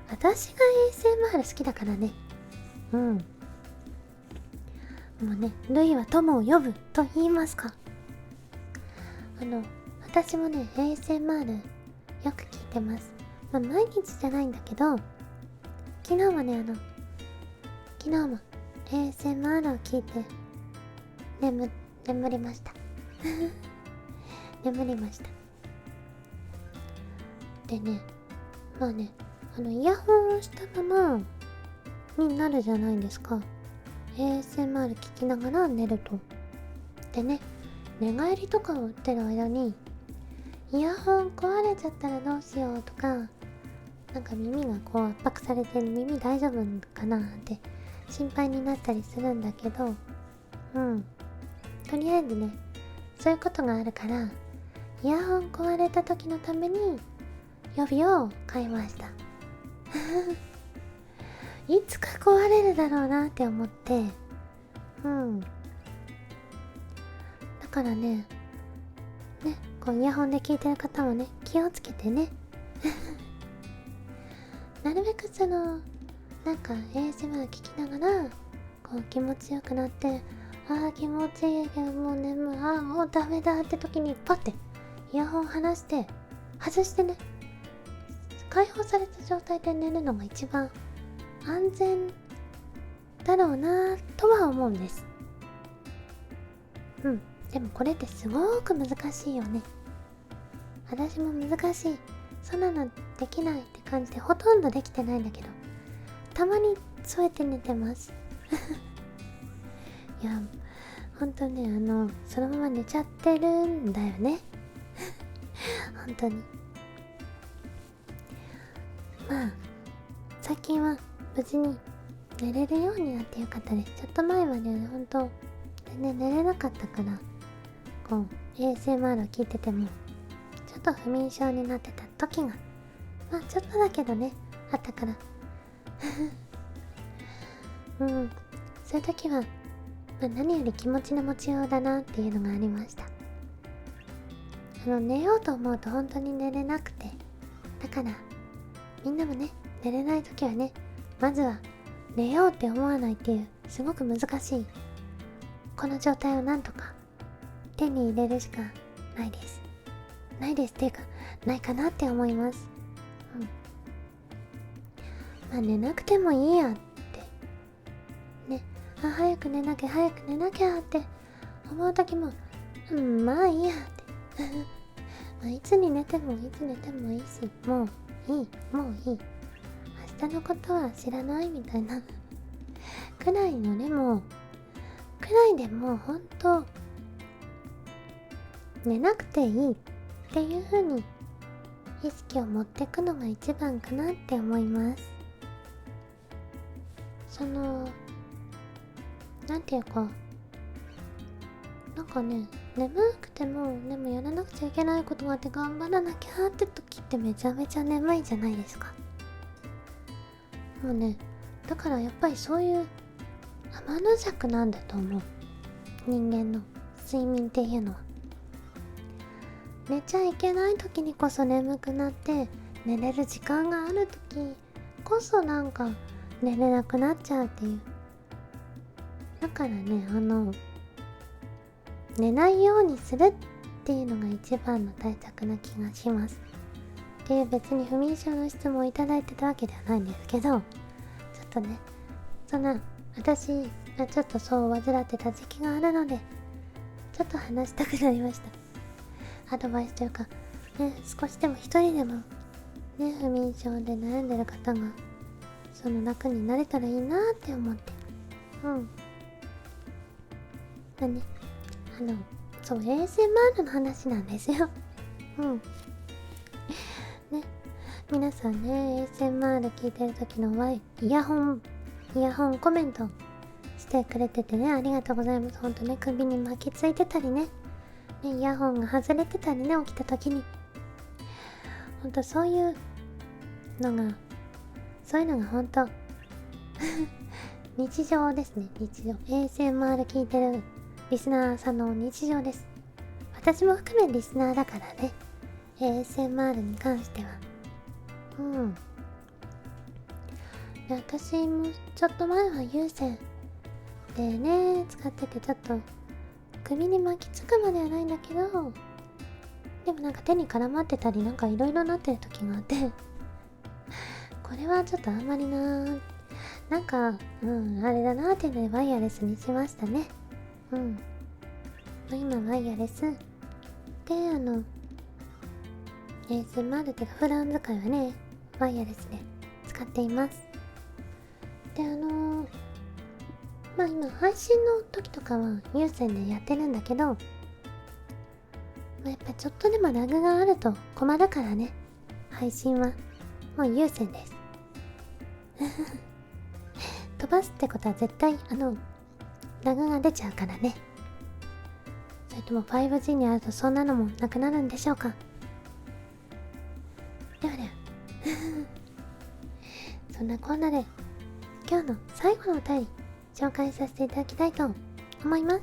私が ASMR 好きだからね。もうね、類は友を呼ぶと言いますか。私もね ASMR よく聞いてます。毎日じゃないんだけど、昨日も ASMR を聞いて眠りました眠りました。でね、イヤホンをしたままになるじゃないですか、 ASMR 聞きながら寝ると。でね、寝返りとかを打ってる間にイヤホン壊れちゃったらどうしようとか、なんか耳がこう圧迫されて耳大丈夫かなって心配になったりするんだけど、とりあえずね、そういうことがあるからイヤホン壊れた時のために予備を買いましたいつか壊れるだろうなって思って、だからねこうイヤホンで聞いてる方もね気をつけてねなるべくなんか ASMR 聞きながらこう気持ちよくなって、気持ちいいけどもう眠い、もうダメだって時にパッてイヤホン外してね、解放された状態で寝るのが一番安全だろうなとは思うんです。でもこれってすごく難しいよね。私も難しいそんなのできないって感じでほとんどできてないんだけど、たまにそうやって寝てますいやほんとね、そのまま寝ちゃってるんだよね本当に。まあ最近は無事に寝れるようになってよかったです。ちょっと前までは本当全然寝れなかったから、こう ASMR を聞いててもちょっと不眠症になってた時がまあちょっとだけどねあったからそういう時は、何より気持ちの持ちようだなっていうのがありました。寝ようと思うと本当に寝れなくて、だからみんなもね、寝れない時はね、まずは寝ようって思わないっていうすごく難しいこの状態をなんとか手に入れるしかないですっていうかないかなって思います。寝なくてもいいやってね、早く寝なきゃって思う時もまあいいやっていつ寝てもいいし、もういい明日のことは知らないみたいなくらいのね、くらいでもうほんと寝なくていいっていう風に意識を持ってくのが一番かなって思います。なんていうか、なんかね、眠くてもでもやらなくちゃいけないことがあって頑張らなきゃって時ってめちゃめちゃ眠いじゃないですか。もうね、だからやっぱりそういう天の弱なんだと思う。人間の睡眠っていうのは寝ちゃいけない時にこそ眠くなって、寝れる時間がある時こそなんか寝れなくなっちゃうっていう。だからね、寝ないようにするっていうのが一番の対策な気がします。っていう別に不眠症の質問をいただいてたわけではないんですけど、ちょっとね、私がちょっとそう患ってた時期があるので、ちょっと話したくなりました。アドバイスというか、ね、少しでも一人でもね、不眠症で悩んでる方がその楽になれたらいいなって思って、そう ASMR の話なんですよね、皆さんね ASMR 聞いてる時のイヤホンコメントしてくれててね、ありがとうございます。ほんとね、首に巻きついてたりね、イヤホンが外れてたりね、起きた時にほんとそういうのがほんと日常ですね。ASMR 聞いてるリスナーさんの日常です。私も含めリスナーだからね、 ASMR に関してはで、私もちょっと前は有線でね使ってて、ちょっと首に巻きつくまではないんだけど、でもなんか手に絡まってたりなんかいろいろなってる時があってこれはちょっとあんまりなんかあれだなっていうのでワイヤレスにしましたね。今ワイヤレスでASMR っていうか普段使いはねワイヤレスで使っています。で今配信の時とかは有線でやってるんだけど、やっぱちょっとでもラグがあると困るからね、配信はもう有線です飛ばすってことは絶対ラグが出ちゃうからね。それとも 5G にあるとそんなのもなくなるんでしょうか。ではそんなこんなで今日の最後のお便り紹介させていただきたいと思います。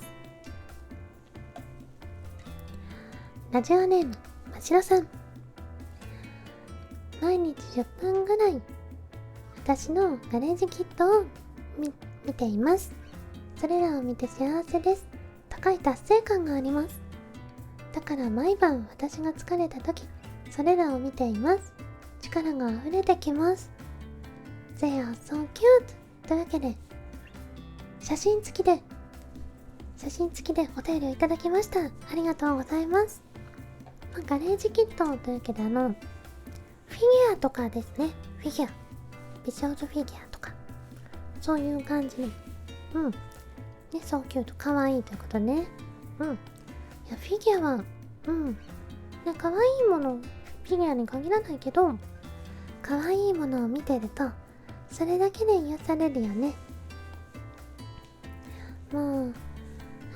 ラジオネームましろさん。毎日10分ぐらい私のガレージキットを見ています。それらを見て幸せです。高い達成感があります。だから毎晩私が疲れた時それらを見ています。力が溢れてきます。 They are so cute というわけで写真付きでお便りをいただきました。ありがとうございます。ガレージキットというわけでフィギュアとかですね。フィギュア、美少女フィギュアとか、そういう感じの、ね、そうキュート、かわいいということね。いや、フィギュアは、ね、かわいいもの、フィギュアに限らないけど、かわいいものを見てると、それだけで癒されるよね。もう、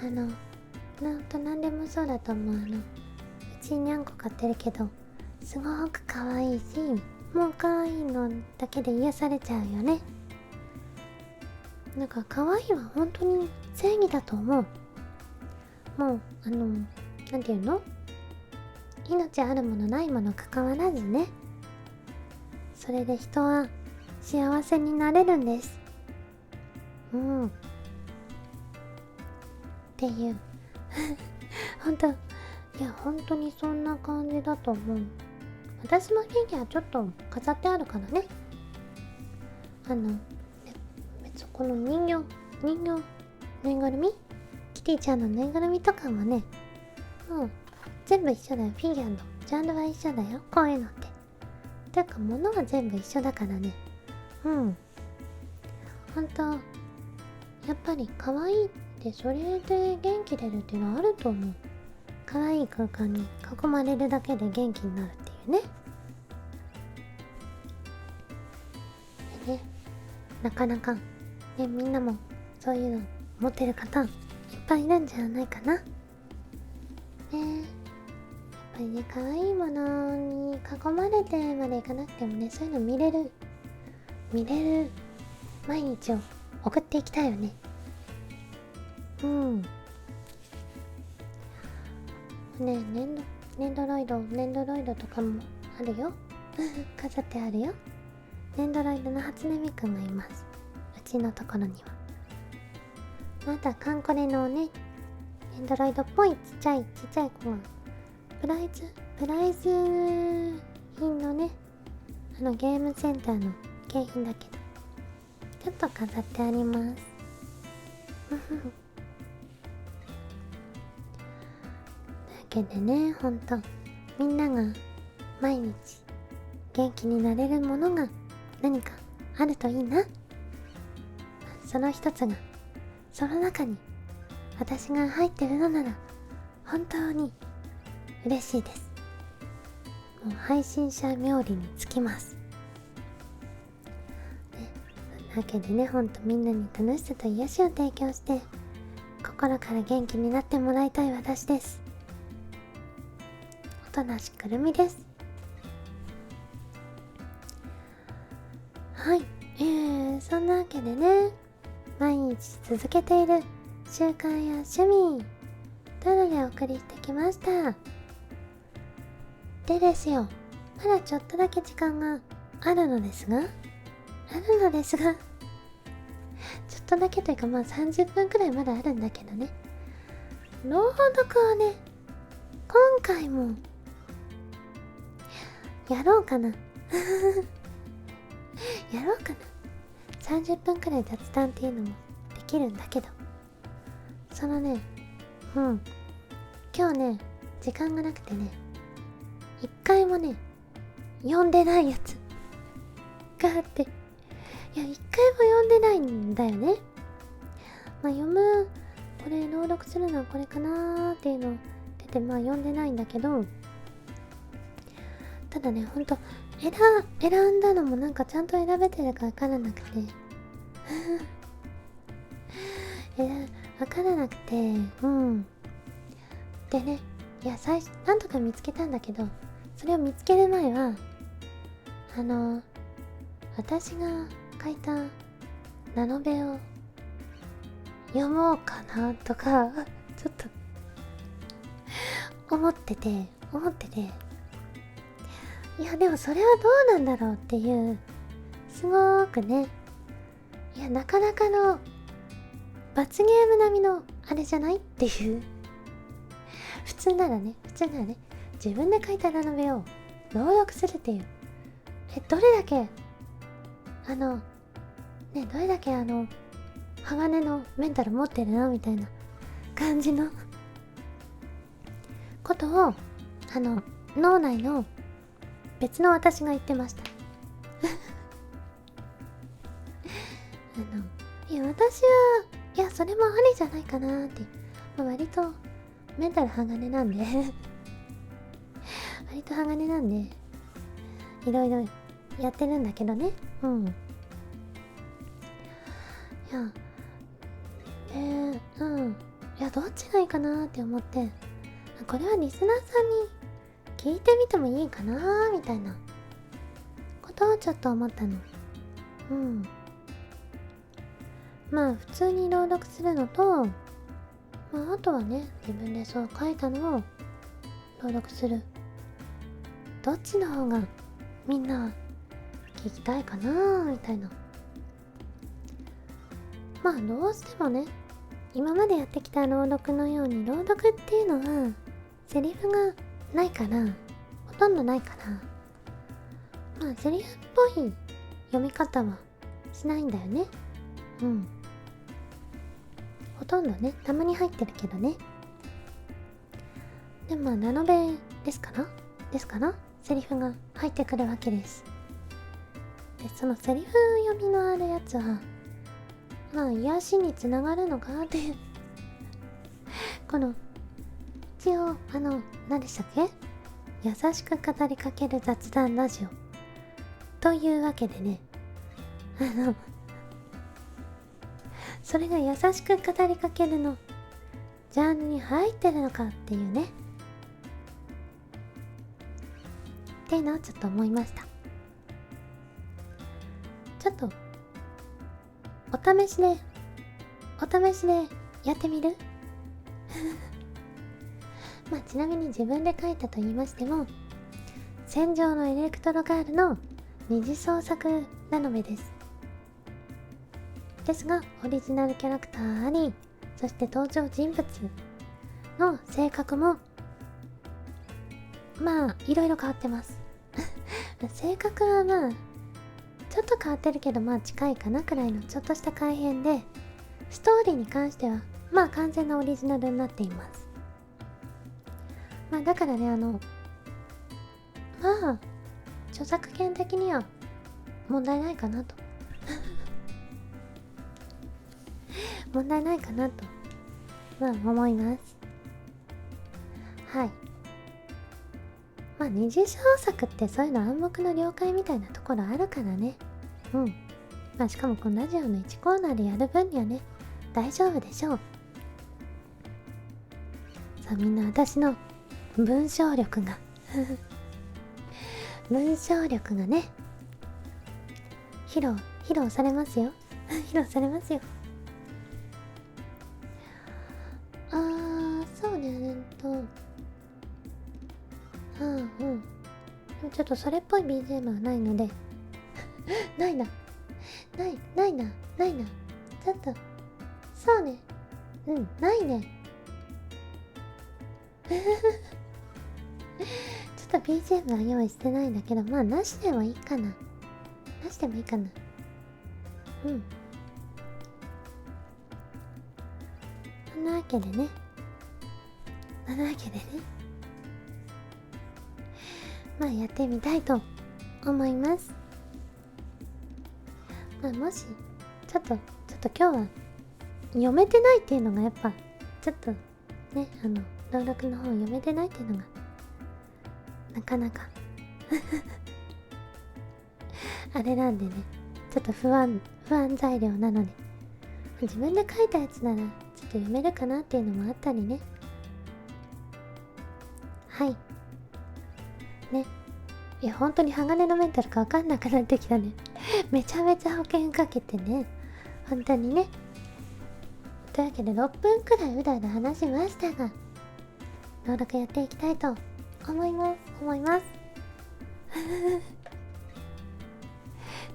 何でもそうだと思う。うちにゃんこ飼ってるけど、すごくかわいいし、もうかわいいのだけで癒されちゃうよね。なんかかわいいは本当に正義だと思う。もうなんていうの、命あるものないもの関わらずね、それで人は幸せになれるんです。っていう本当にそんな感じだと思う。私のフィギュアちょっと飾ってあるからね。別にこの人形、ぬいぐるみ、キティちゃんのぬいぐるみとかもね、もう全部一緒だよ。フィギュアのジャンルは一緒だよ、こういうのって。ていうか物は全部一緒だからね。ほんと、やっぱり可愛いってそれで元気出るっていうのはあると思う。可愛い空間に囲まれるだけで元気になるっていうね。でね、なかなか、ね、みんなもそういうの持ってる方いっぱいいるんじゃないかな。やっぱりね、可愛いものに囲まれてまでいかなくてもね、そういうの見れる毎日を送っていきたいよね。ね、粘土ロイドとかもあるよ飾ってあるよ。粘土ロイドの初音ミくんがいます、うちのところには。またカンコレのね、粘土ロイドっぽいちっちゃい子がプライズ品のね、ゲームセンターの景品だけどちょっと飾ってありますだけでね、ほんとみんなが毎日元気になれるものが何かあるといいな。その一つが、その中に私が入ってるのなら本当に嬉しいです。もう配信者冥利につきます、そんなわけでね、ほんとみんなに楽しさと癒しを提供して心から元気になってもらいたい私です。おとなしくるみです。はい、そんなわけでね、毎日続けている習慣や趣味というのでお送りしてきました。でですよ、まだちょっとだけ時間があるのですがちょっとだけというか、30分くらいまだあるんだけどね、朗読をね、今回もやろうかな30分くらい雑談っていうのもできるんだけど、そのね、今日ね、時間がなくてね、一回もね、読んでないやつがあって、いや、一回も読んでないんだよね。これ朗読するのはこれかなーっていうの出て、読んでないんだけど、ただね、ほんと選んだのもなんかちゃんと選べてるかわからなくてわからなくて、でね、いや、なんとか見つけたんだけど、それを見つける前は私が書いたラノベを読もうかなとかちょっと思ってて、いや、でもそれはどうなんだろうっていう、すごーくね、いや、なかなかの罰ゲーム並みのあれじゃないっていう普通ならね、自分で書いたラノベを朗読するっていう、どれだけ鋼のメンタル持ってるのみたいな感じのことを脳内の別の私が言ってましたいや私はいやそれもありじゃないかなって、割とメンタル鋼なんで割と鋼なんでいろいろやってるんだけどね。いやいやどっちがいいかなって思って、これはリスナーさんに聞いてみてもいいかなみたいなことをちょっと思ったの。普通に朗読するのと、あとはね自分でそう書いたのを朗読する、どっちの方がみんな聞きたいかなみたいな。どうしてもね今までやってきた朗読のように朗読っていうのはセリフがないから、ほとんどないから、セリフっぽい読み方はしないんだよね。ほとんどね、たまに入ってるけどね。でラノベですからセリフが入ってくるわけです。でそのセリフ読みのあるやつは癒しにつながるのかってこの一応何でしたっけ、優しく語りかける雑談ラジオというわけでね、それが優しく語りかけるのジャンルに入ってるのかっていうね、っていうのをちょっと思いました。ちょっとお試しでやってみるちなみに自分で書いたと言いましても、戦場のエレクトロガールの二次創作ラノベですが、オリジナルキャラクターあり、そして登場人物の性格もいろいろ変わってます性格はちょっと変わってるけど近いかなくらいのちょっとした改変で、ストーリーに関しては完全なオリジナルになっています。だからね著作権的には問題ないかなと問題ないかなと思います。二次創作ってそういうの暗黙の了解みたいなところあるからね。しかもこのラジオの1コーナーでやる分にはね大丈夫でしょう。さあみんな私の文章力がね披露されますよ披露されますよ。そうねちょっとそれっぽい BGM はないのでないなちょっとそうねないねちょっと BGM は用意してないんだけどなしでもいいかなそんなわけでねやってみたいと思います。もしちょっと今日は読めてないっていうのがやっぱちょっとね朗読の方読めてないっていうのがなかなかあれなんでね、ちょっと不安材料なので、自分で書いたやつならちょっと読めるかなっていうのもあったりね。いや本当に鋼のメンタルか分かんなくなってきたねめちゃめちゃ保険かけてね、本当にね。というわけで6分くらいうだうだ話しましたが、朗読やっていきたいと思います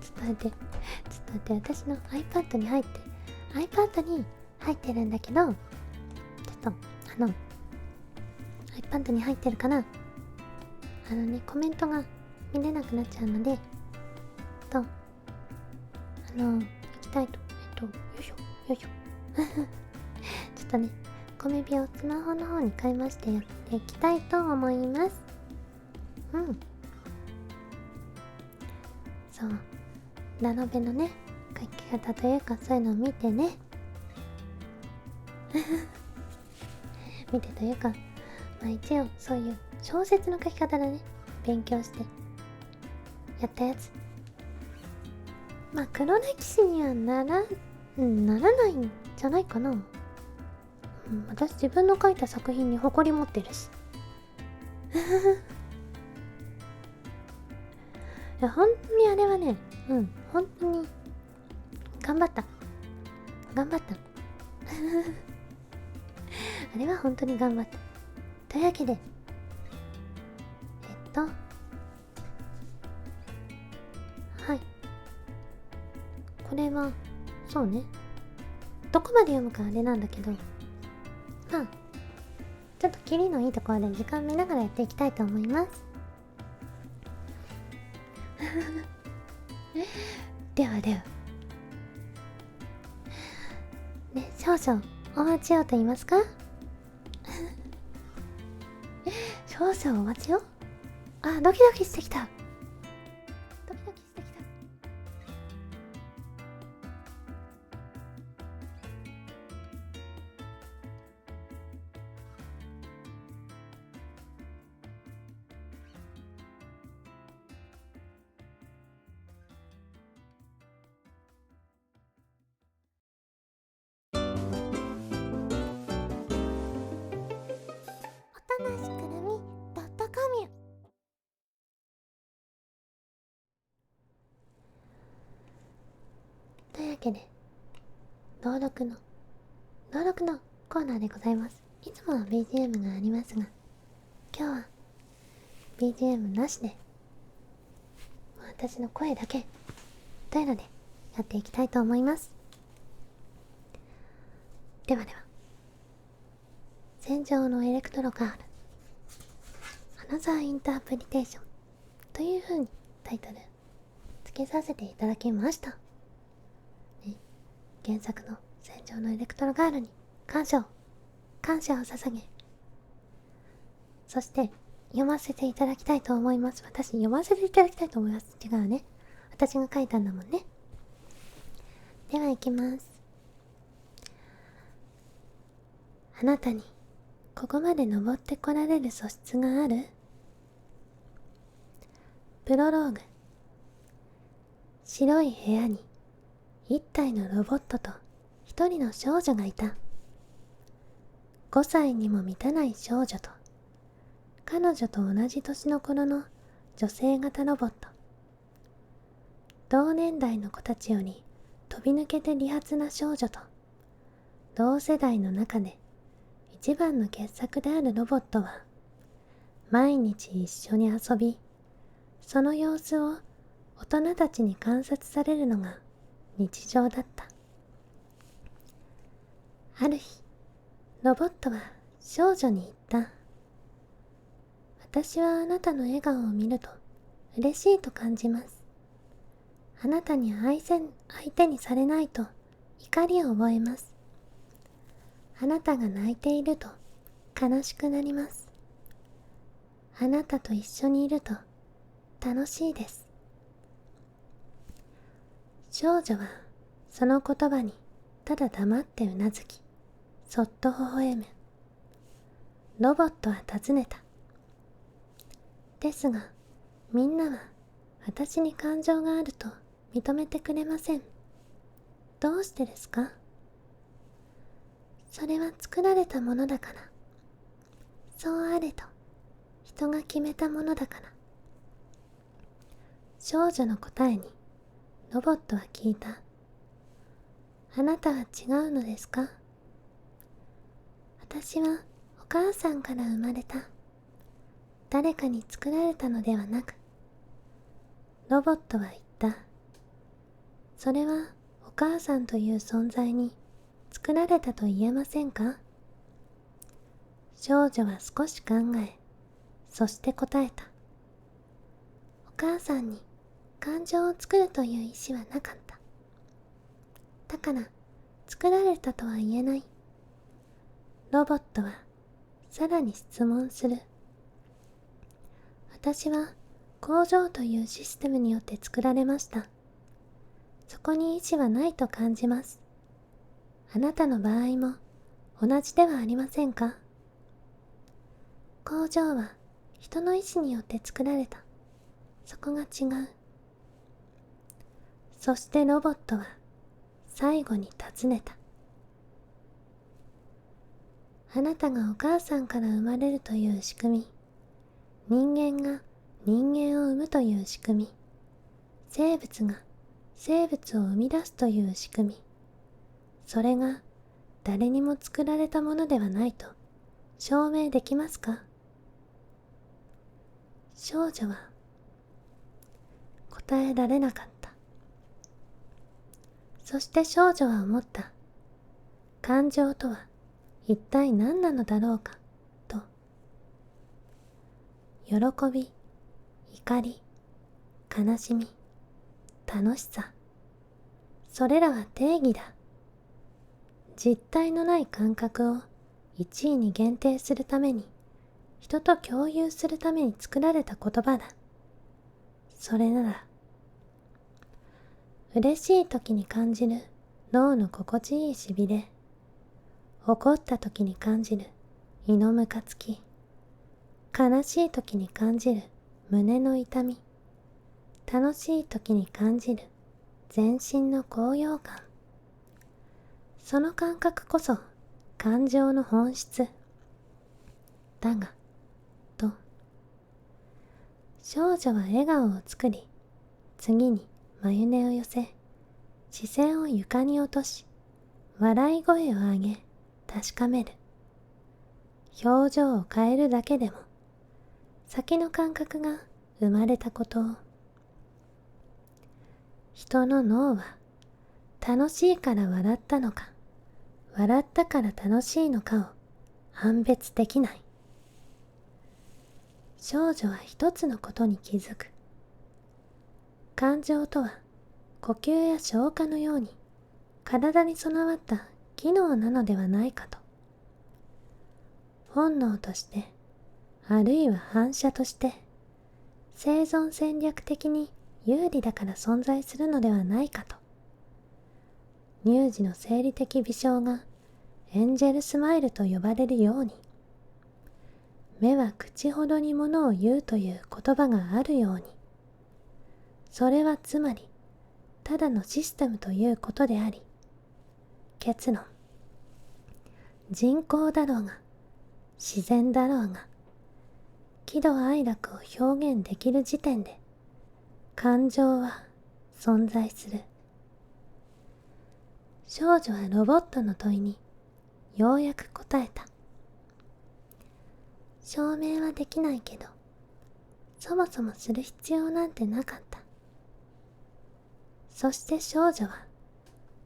ちょっと待って私の iPad に入ってるんだけど、ちょっとiPad に入ってるからコメントが見れなくなっちゃうので行きたいとよいしょちょっとねコメビをスマホの方に変えましてやっていきたいと思います。そう、ラノベのね書き方というか、そういうのを見てね見てというか、まあ一応そういう小説の書き方だね、勉強してやったやつ。まあ黒歴史にはならないんじゃないかな。私自分の書いた作品に誇り持ってるしいや本当にあれはね、本当に頑張ったあれは本当に頑張った。というわけではい、これはそうね、どこまで読むかあれなんだけど、まあちょっとキリのいいところで時間見ながらやっていきたいと思いますではね、少々お待ちをと言いますか少々お待ちを。ドキドキしてきた。おとなしくるみ.com。というわけで登録のコーナーでございます。いつもは BGM がありますが、今日は BGM なしで私の声だけというのでやっていきたいと思います。では戦場のエレクトロガールアナザーインタープリテーションという風にタイトル付けさせていただきました。原作の戦場のエレクトロガールに感謝を捧げ、そして読ませていただきたいと思います。私読ませていただきたいと思います。違うね、私が書いたんだもんね。では行きます。あなたにここまで登ってこられる素質がある？プロローグ。白い部屋に一体のロボットと一人の少女がいた。5歳にも満たない少女と彼女と同じ年の頃の女性型ロボット。同年代の子たちより飛び抜けて利発な少女と同世代の中で一番の傑作であるロボットは毎日一緒に遊び、その様子を大人たちに観察されるのが日常だった。ある日、ロボットは少女に言った。私はあなたの笑顔を見ると嬉しいと感じます。あなたに相手にされないと怒りを覚えます。あなたが泣いていると悲しくなります。あなたと一緒にいると楽しいです。少女はその言葉にただ黙ってうなずき、そっと微笑む。ロボットは尋ねた。ですが、みんなは私に感情があると認めてくれません。どうしてですか？それは作られたものだから。そうあれと人が決めたものだから。少女の答えにロボットは聞いた。あなたは違うのですか？私はお母さんから生まれた。誰かに作られたのではなく。ロボットは言った。それはお母さんという存在に作られたと言えませんか？少女は少し考え、そして答えた。お母さんに感情を作るという意志はなかった。だから作られたとは言えない。ロボットはさらに質問する。私は工場というシステムによって作られました。そこに意志はないと感じます。あなたの場合も同じではありませんか？工場は人の意志によって作られた。そこが違う。そしてロボットは最後に尋ねた。あなたがお母さんから生まれるという仕組み、人間が人間を生むという仕組み、生物が生物を生み出すという仕組み、それが誰にも作られたものではないと証明できますか？少女は答えられなかった。そして少女は思った。感情とは一体何なのだろうかと。喜び、怒り、悲しみ、楽しさ、それらは定義だ。実体のない感覚を一位に限定するために、人と共有するために作られた言葉だ。それなら、嬉しい時に感じる脳の心地いいしびれ、怒った時に感じる胃のむかつき、悲しい時に感じる胸の痛み、楽しい時に感じる全身の高揚感、その感覚こそ感情の本質だが、と少女は笑顔を作り、次に眉根を寄せ、視線を床に落とし、笑い声を上げ確かめる。表情を変えるだけでも先の感覚が生まれたことを。人の脳は楽しいから笑ったのか、笑ったから楽しいのかを判別できない。少女は一つのことに気づく。感情とは呼吸や消化のように体に備わった機能なのではないかと。本能として、あるいは反射として、生存戦略的に有利だから存在するのではないかと。乳児の生理的微笑がエンジェルスマイルと呼ばれるように、目は口ほどにものを言うという言葉があるように、それはつまりただのシステムということであり、結論、人工だろうが自然だろうが、喜怒哀楽を表現できる時点で感情は存在する。少女はロボットの問いにようやく答えた。証明はできないけど、そもそもする必要なんてなかった。そして少女は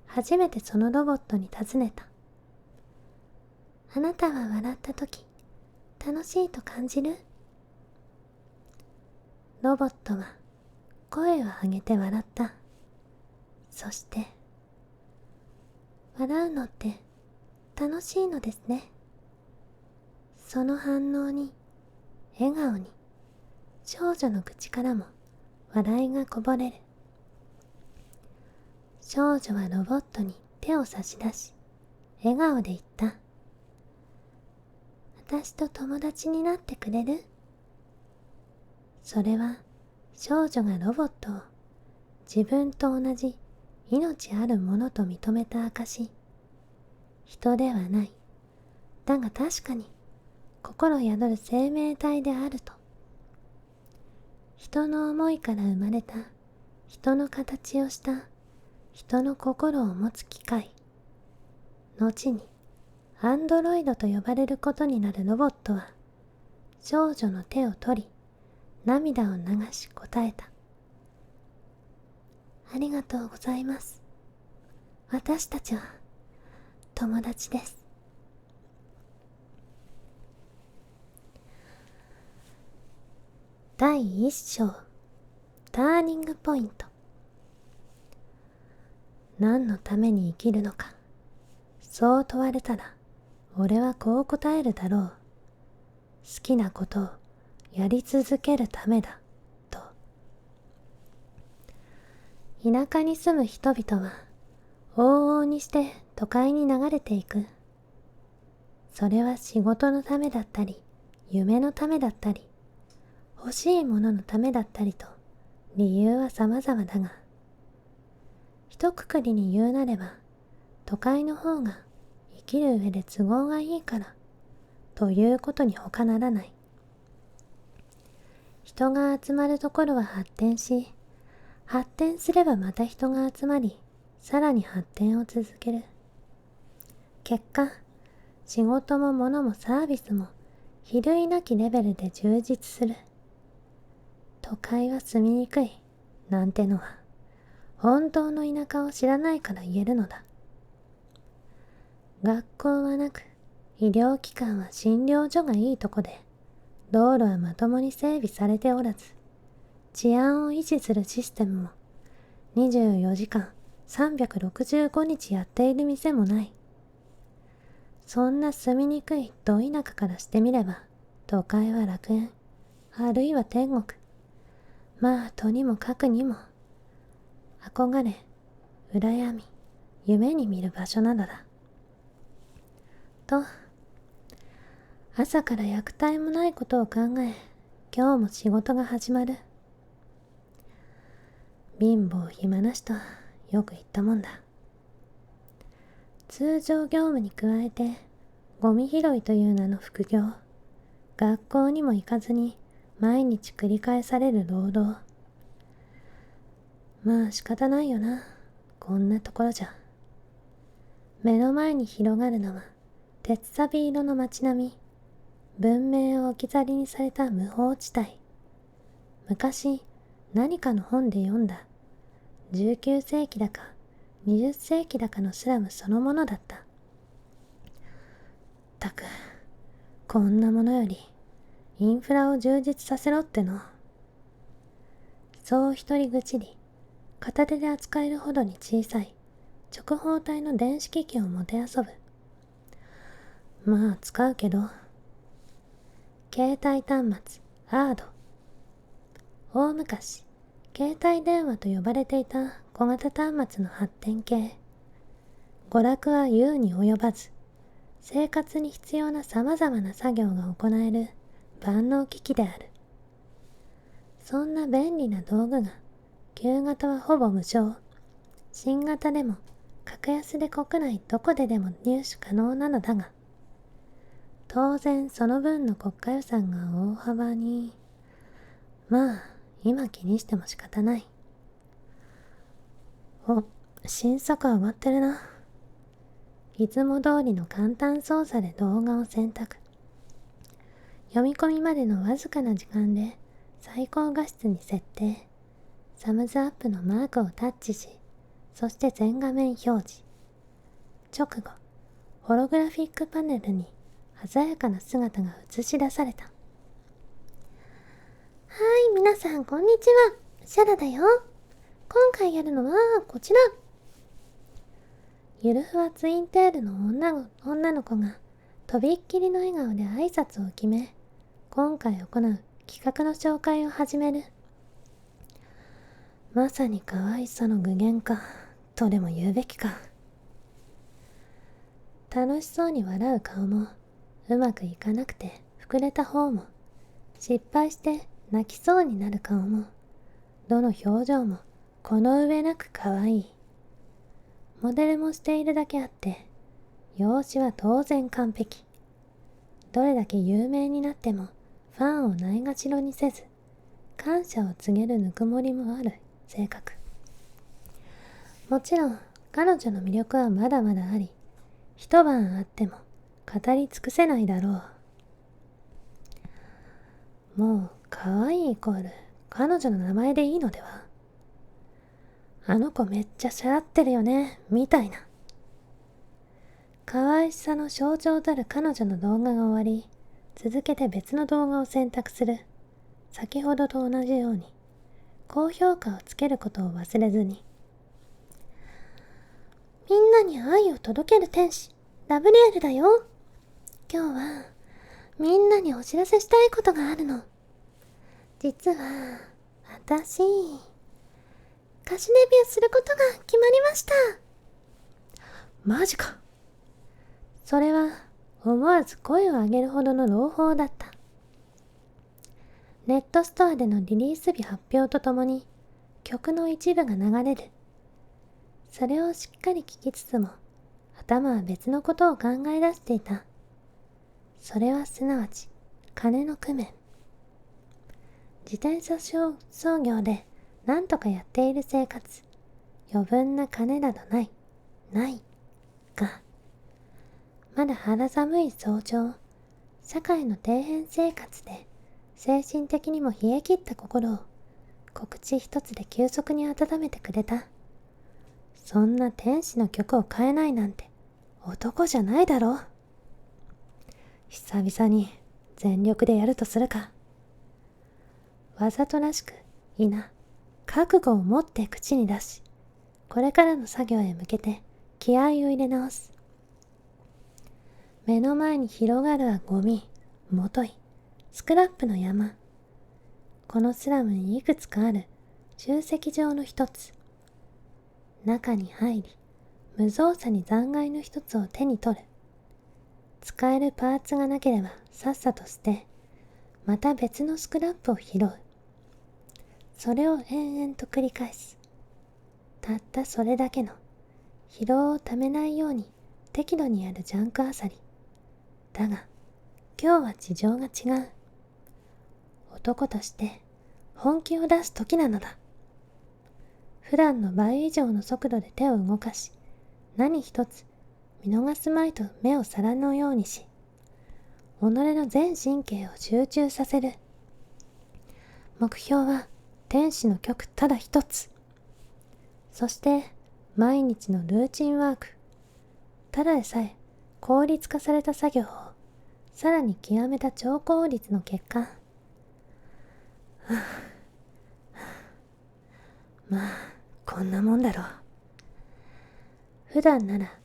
初めてそのロボットに尋ねた。あなたは笑ったとき、楽しいと感じる？ロボットは声を上げて笑った。そして、笑うのって楽しいのですね。その反応に、笑顔に、少女の口からも笑いがこぼれる。少女はロボットに手を差し出し、笑顔で言った。私と友達になってくれる？それは少女がロボットを自分と同じ命あるものと認めた証。人ではない。だが確かに心宿る生命体であると。人の思いから生まれた人の形をした人の心を持つ機械。後にアンドロイドと呼ばれることになるロボットは少女の手を取り涙を流し答えた。ありがとうございます。私たちは友達です。第一章、ターニングポイント。何のために生きるのか、そう問われたら俺はこう答えるだろう。好きなことをやり続けるためだと。田舎に住む人々は往々にして都会に流れていく。それは仕事のためだったり、夢のためだったり、欲しいもののためだったりと、理由は様々だが、一括りに言うなれば、都会の方が生きる上で都合がいいからということに他ならない。人が集まるところは発展し、発展すればまた人が集まり、さらに発展を続ける。結果、仕事も物もサービスも比類なきレベルで充実する。都会は住みにくいなんてのは、本当の田舎を知らないから言えるのだ。学校はなく、医療機関は診療所がいいとこで、道路はまともに整備されておらず、治安を維持するシステムも24時間365日やっている店もない。そんな住みにくいど田舎からしてみれば、都会は楽園、あるいは天国。まあとにもかくにも、憧れ、羨み、夢に見る場所なのだ。と、朝から役体もないことを考え、今日も仕事が始まる。貧乏暇なしとよく言ったもんだ。通常業務に加えて、ゴミ拾いという名の副業、学校にも行かずに毎日繰り返される労働。まあ仕方ないよな、こんなところじゃ。目の前に広がるのは、鉄サビ色の街並み、文明を置き去りにされた無法地帯。昔、何かの本で読んだ、19世紀だか20世紀だかのスラムそのものだった。ったく、こんなものより、インフラを充実させろっての。そう一人愚痴り、片手で扱えるほどに小さい、直方体の電子機器をもてあそぶ。まあ使うけど、携帯端末、アード。大昔、携帯電話と呼ばれていた小型端末の発展系。娯楽は言うに及ばず、生活に必要な様々な作業が行える万能機器である。そんな便利な道具が、旧型はほぼ無償、新型でも格安で国内どこででも入手可能なのだが、当然その分の国家予算が大幅に、まあ今気にしても仕方ない。お、新作上がってるな。いつも通りの簡単操作で動画を選択。読み込みまでのわずかな時間で最高画質に設定。サムズアップのマークをタッチし、そして全画面表示。直後、ホログラフィックパネルに鮮やかな姿が映し出された。はい、皆さんこんにちは。シャラだよ。今回やるのはこちら。ゆるふわツインテールの女の子がとびっきりの笑顔で挨拶を決め、今回行う企画の紹介を始める。まさに可愛さの具現化とでも言うべきか。楽しそうに笑う顔も、うまくいかなくて膨れた方も、失敗して泣きそうになる顔も、どの表情もこの上なく可愛い。モデルもしているだけあって、容姿は当然完璧。どれだけ有名になってもファンをないがしろにせず、感謝を告げるぬくもりもある性格。もちろん彼女の魅力はまだまだあり、一晩あっても語り尽くせないだろう。もう可愛いイコール彼女の名前でいいのでは。あの子めっちゃしゃらってるよねみたいな。可愛さの象徴たる彼女の動画が終わり、続けて別の動画を選択する。先ほどと同じように高評価をつけることを忘れずに。みんなに愛を届ける天使、ラブリエルだよ。今日はみんなにお知らせしたいことがあるの。実は私、歌手デビューすることが決まりました。マジか。それは思わず声を上げるほどの朗報だった。ネットストアでのリリース日発表とともに曲の一部が流れる。それをしっかり聞きつつも頭は別のことを考え出していた。それはすなわち金の工面。自転車操業で何とかやっている生活。余分な金などないが、まだ肌寒い早朝、社会の底辺生活で精神的にも冷え切った心を告知一つで急速に温めてくれた。そんな天使の曲を変えないなんて男じゃないだろう。久々に全力でやるとするか。わざとらしく覚悟を持って口に出し、これからの作業へ向けて気合を入れ直す。目の前に広がるはゴミ、もとい、スクラップの山。このスラムにいくつかある集積場の一つ。中に入り、無造作に残骸の一つを手に取る。使えるパーツがなければさっさと捨て、また別のスクラップを拾う。それを延々と繰り返す。たったそれだけの疲労をためないように適度にやるジャンクあさり。だが今日は事情が違う。男として本気を出す時なのだ。普段の倍以上の速度で手を動かし、何一つ見逃すまいと目を皿のようにし、己の全神経を集中させる。目標は天使の曲ただ一つ。そして毎日のルーチンワーク。ただでさえ効率化された作業をさらに極めた超効率の結果。まあこんなもんだろう。普段なら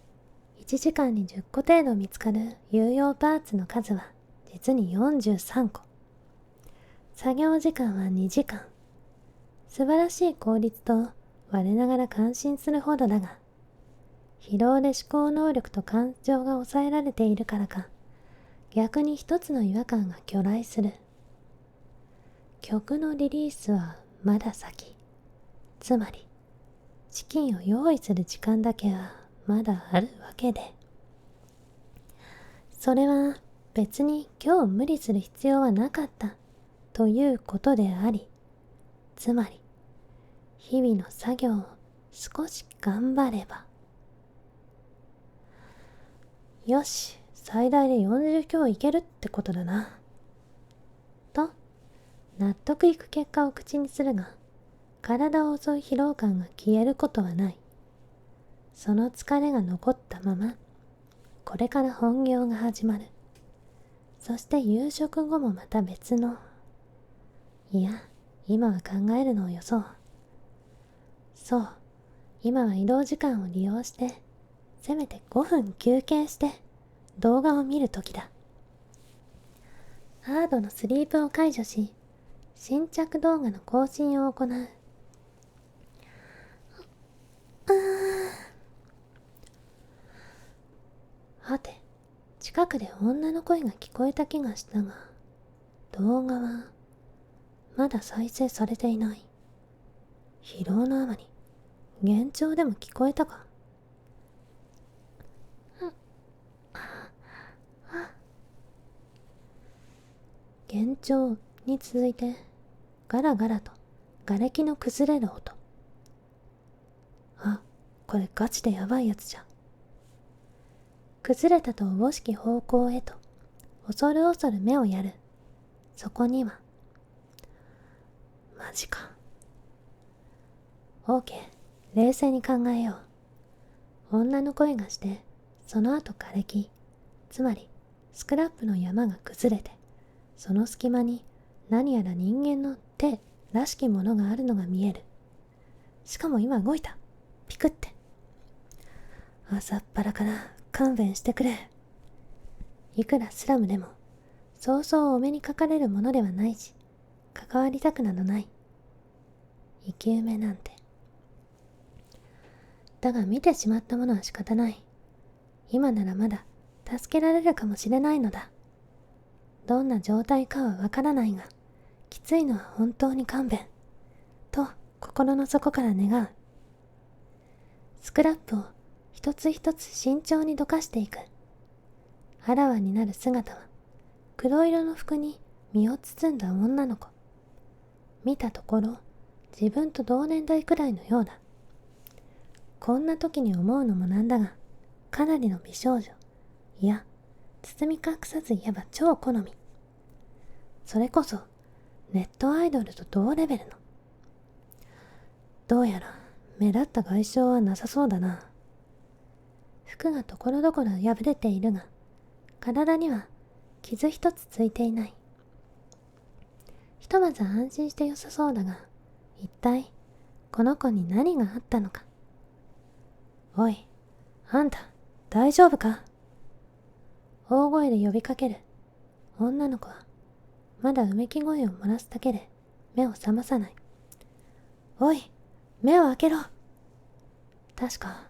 1時間に10個程度見つかる有用パーツの数は実に43個。作業時間は2時間。素晴らしい効率と我ながら感心するほどだが、疲労で思考能力と感情が抑えられているからか、逆に一つの違和感が去来する。曲のリリースはまだ先。つまり、資金を用意する時間だけはまだあるわけで。それは別に今日無理する必要はなかったということであり、つまり、日々の作業を少し頑張れば。よし、最大で40強いけるってことだな。と、納得いく結果を口にするが、体を襲う疲労感が消えることはない。その疲れが残ったまま、これから本業が始まる。そして夕食後もまた別の。いや、今は考えるのをよそう。そう、今は移動時間を利用して、せめて5分休憩して動画を見るときだ。ハードのスリープを解除し、新着動画の更新を行う。はて、近くで女の声が聞こえた気がしたが、動画はまだ再生されていない。疲労のあまり、幻聴でも聞こえたか。幻聴に続いて、ガラガラと瓦礫の崩れる音。あ、これガチでやばいやつじゃ。崩れたとおぼしき方向へと、恐る恐る目をやる。そこには、マジか。オーケー、冷静に考えよう。女の声がして、その後瓦礫、つまりスクラップの山が崩れて、その隙間に何やら人間の手らしきものがあるのが見える。しかも今動いた。ピクって。朝っぱらから勘弁してくれ。いくらスラムでも、そうそうお目にかかれるものではないし、関わりたくなどない。生き埋めなんて、だが見てしまったものは仕方ない。今ならまだ助けられるかもしれないのだ。どんな状態かはわからないが、きついのは本当に勘弁。と心の底から願う。スクラップを一つ一つ慎重にどかしていく。あらわになる姿は、黒色の服に身を包んだ女の子。見たところ、自分と同年代くらいのようだ。こんな時に思うのもなんだが、かなりの美少女。いや、包み隠さず言えば超好み。それこそ、ネットアイドルと同レベルの。どうやら、目立った外傷はなさそうだな。服がところどころ破れているが、体には傷一つついていない。ひとまず安心してよさそうだが、一体、この子に何があったのか。おい、あんた、大丈夫か？大声で呼びかける。女の子は、まだうめき声を漏らすだけで、目を覚まさない。おい、目を開けろ。確か、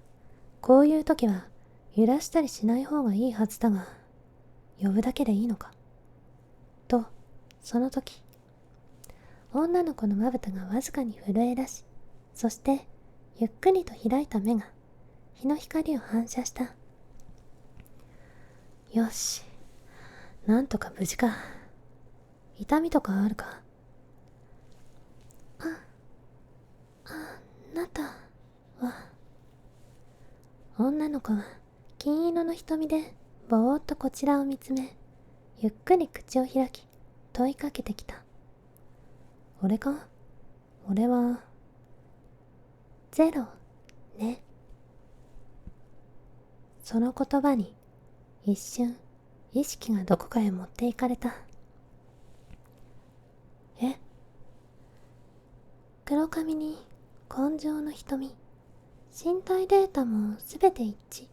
こういう時は、揺らしたりしない方がいいはずだが、呼ぶだけでいいのか。と、その時、女の子のまぶたがわずかに震え出し、そして、ゆっくりと開いた目が、日の光を反射した。よし、なんとか無事か。痛みとかあるか？あなたは。女の子は金色の瞳でぼーっとこちらを見つめ、ゆっくり口を開き問いかけてきた。俺か？俺はゼロね。その言葉に一瞬意識がどこかへ持っていかれた。え？黒髪に根性の瞳、身体データもすべて一致。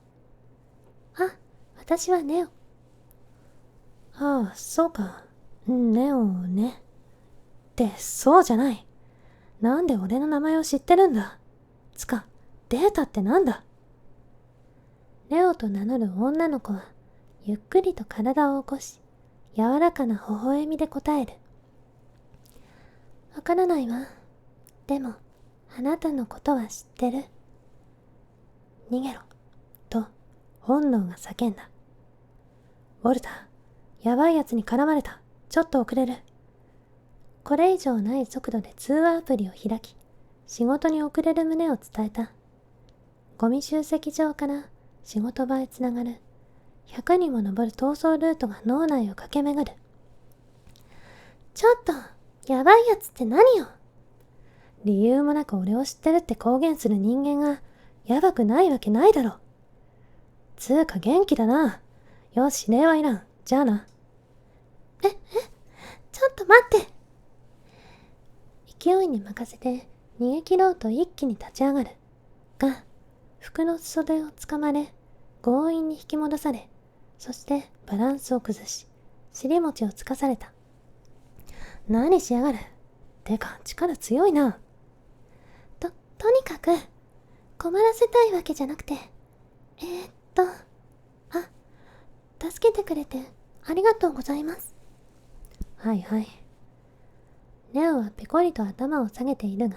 あ、私はネオ。ああ、そうか。ネオね。ってそうじゃない。なんで俺の名前を知ってるんだ？つか、データってなんだ？ネオと名乗る女の子は、ゆっくりと体を起こし、柔らかな微笑みで答える。わからないわ。でも、あなたのことは知ってる。逃げろ。と、本能が叫んだ。ウォルター、やばいやつに絡まれた。ちょっと遅れる。これ以上ない速度で通話アプリを開き、仕事に遅れる旨を伝えた。ゴミ集積場から仕事場へつながる100にも上る逃走ルートが脳内を駆け巡る。ちょっと、やばいやつって何よ。理由もなく俺を知ってるって公言する人間がやばくないわけないだろ。つうか元気だな。よし、礼はいらん。じゃあな。ちょっと待って。勢いに任せて逃げ切ろうと一気に立ち上がる。が、服の袖をつかまれ、強引に引き戻され、そしてバランスを崩し、尻餅をつかされた。何しやがる。てか、力強いな。とにかく、困らせたいわけじゃなくて、助けてくれてありがとうございます。はいはい。ネオはペコリと頭を下げているが、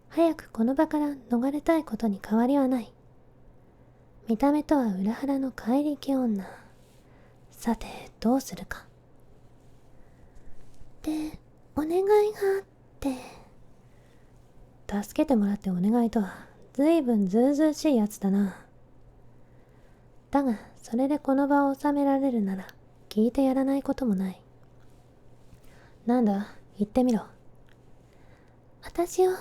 早くこの場から逃れたいことに変わりはない。見た目とは裏腹の怪力女。さて、どうするか。で、お願いがあって。助けてもらってお願いとは、ずいぶんずうずうしいやつだな。だが、それでこの場を収められるなら、聞いてやらないこともない。なんだ、言ってみろ。私を、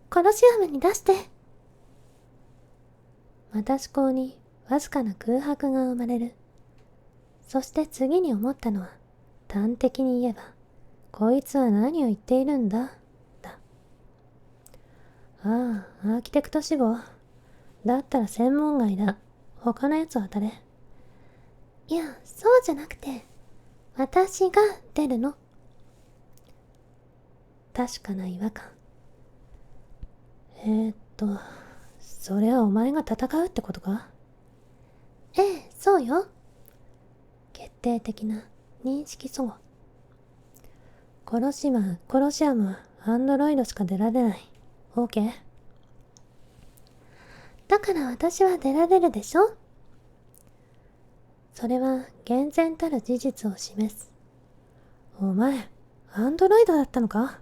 コロシアムに出して。また思考に、わずかな空白が生まれる。そして次に思ったのは、端的に言えば、こいつは何を言っているんだ、だ。ああ、アーキテクト志望。だったら専門外だ。他のやつを当たれ。いや、そうじゃなくて、私が出るの。確かな違和感。それはお前が戦うってことか？ええ、そうよ。決定的な認識齟齬。コロシアムはアンドロイドしか出られない。OK？だから私は出られるでしょ？それは厳然たる事実を示す。お前、アンドロイドだったのか？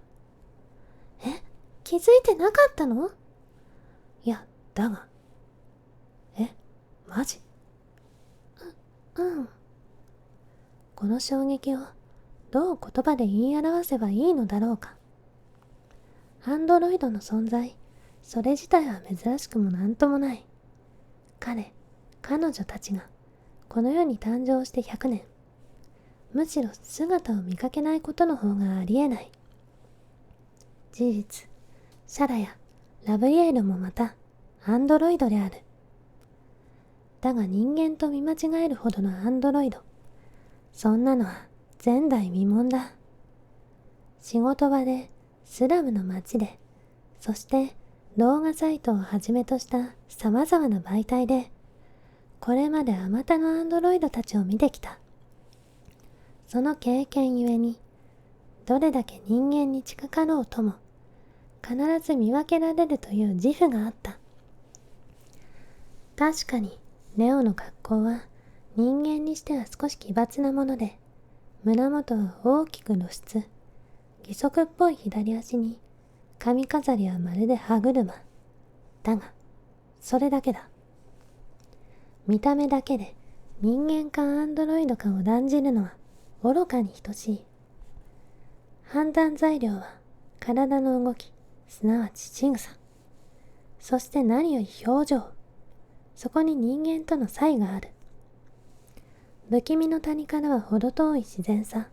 え、気づいてなかったの？いや、だが。マジ？うん。この衝撃をどう言葉で言い表せばいいのだろうか。アンドロイドの存在、それ自体は珍しくもなんともない。彼女たちがこの世に誕生して100年。むしろ姿を見かけないことの方がありえない。事実、シャラやラブイエールもまたアンドロイドである。だが人間と見間違えるほどのアンドロイド、そんなのは前代未聞だ。仕事場で、スラムの街で、そして動画サイトをはじめとした様々な媒体で、これまであまたのアンドロイドたちを見てきた。その経験ゆえに、どれだけ人間に近かろうとも、必ず見分けられるという自負があった。確かに、ネオの格好は人間にしては少し奇抜なもので、胸元は大きく露出、義足っぽい左足に髪飾りはまるで歯車。だが、それだけだ。見た目だけで人間かアンドロイドかを断じるのは愚かに等しい。判断材料は体の動き、すなわち仕草。そして何より表情。そこに人間との差異がある。不気味の谷からは程遠い自然さ。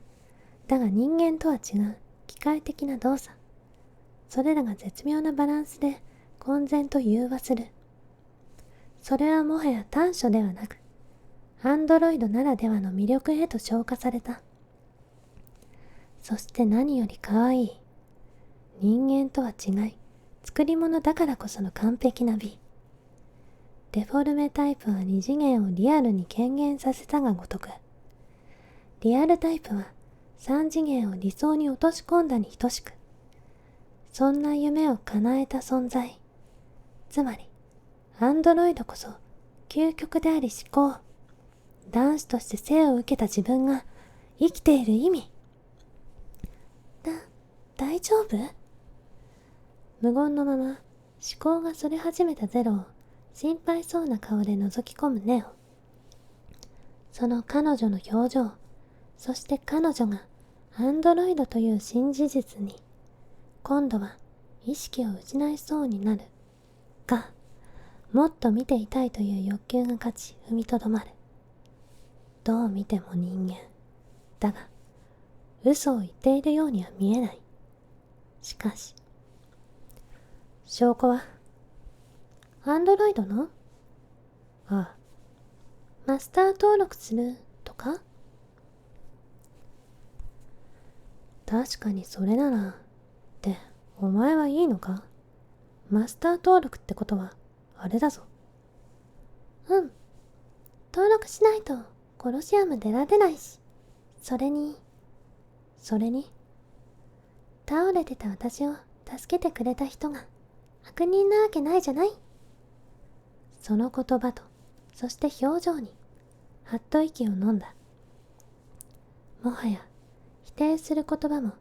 だが人間とは違う機械的な動作。それらが絶妙なバランスで混然と融和する。それはもはや短所ではなく、アンドロイドならではの魅力へと昇華された。そして何より可愛い。人間とは違い、作り物だからこその完璧な美。デフォルメタイプは二次元をリアルに顕現させたがごとく、リアルタイプは三次元を理想に落とし込んだに等しく、そんな夢を叶えた存在、つまりアンドロイドこそ究極であり思考、男子として生を受けた自分が生きている意味。大丈夫？無言のまま思考がそれ始めたゼロを心配そうな顔で覗き込むネオ。その彼女の表情、そして彼女がアンドロイドという新事実に、今度は意識を失いそうになる。が、もっと見ていたいという欲求が勝ち踏みとどまる。どう見ても人間。だが、嘘を言っているようには見えない。しかし、証拠は？アンドロイドの？ああ。マスター登録するとか？確かにそれなら、ってお前はいいのか？マスター登録ってことは、あれだぞ。うん。登録しないとコロシアム出られないし。それに、倒れてた私を助けてくれた人が悪人なわけないじゃない？その言葉と、そして表情に、はっと息を飲んだ。もはや、否定する言葉も、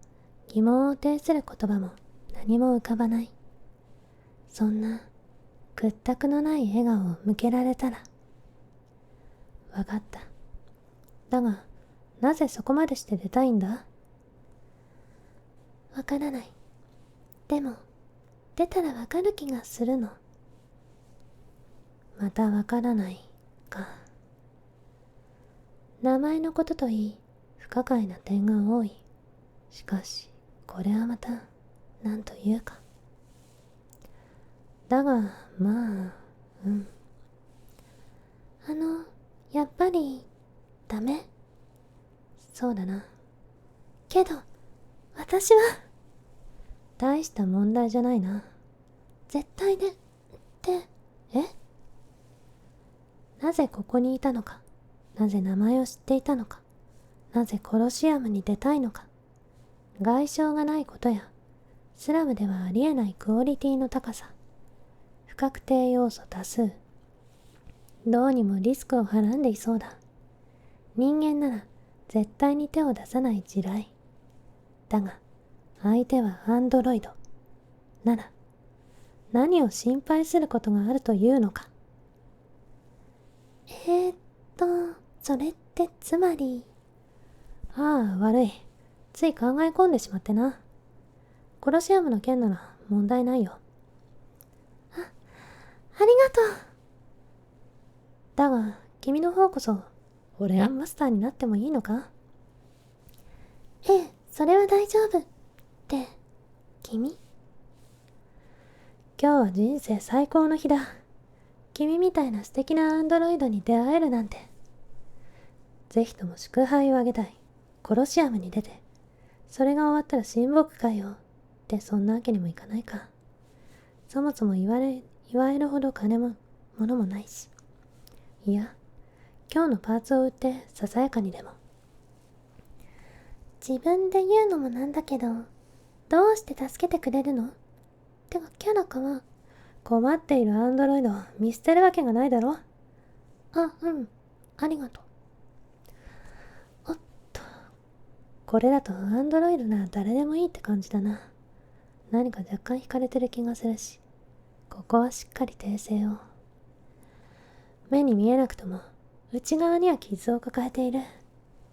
疑問を呈する言葉も何も浮かばない。そんな、屈託のない笑顔を向けられたら。わかった。だが、なぜそこまでして出たいんだ？わからない。でも、出たらわかる気がするの。またわからないか。名前のことといい、不可解な点が多い。しかし、これはまた、なんというか。だが、まあ、うん。やっぱり、ダメ？そうだな。けど、私は、大した問題じゃないな。絶対で、ってえ？なぜここにいたのか、なぜ名前を知っていたのか、なぜコロシアムに出たいのか。外傷がないことや、スラムではありえないクオリティの高さ、不確定要素多数。どうにもリスクをはらんでいそうだ。人間なら絶対に手を出さない地雷。だが、相手はアンドロイド。なら、何を心配することがあるというのか。それってつまり。ああ、悪い。つい考え込んでしまってな。コロシアムの件なら問題ないよ。ありがとう。だが、君の方こそ、俺がマスターになってもいいのか？ええ、それは大丈夫。って、君？今日は人生最高の日だ。君みたいな素敵なアンドロイドに出会えるなんて。ぜひとも祝杯をあげたい。コロシアムに出て、それが終わったら親睦会を。ってそんなわけにもいかないか。そもそも祝えるほど金も物もないし。いや、今日のパーツを売ってささやかにでも。自分で言うのもなんだけど、どうして助けてくれるの？てかキャラかは。困っているアンドロイドを見捨てるわけがないだろ。ありがとう。おっと、これだとアンドロイドなら誰でもいいって感じだな。何か若干惹かれてる気がするし、ここはしっかり訂正を。目に見えなくとも内側には傷を抱えている。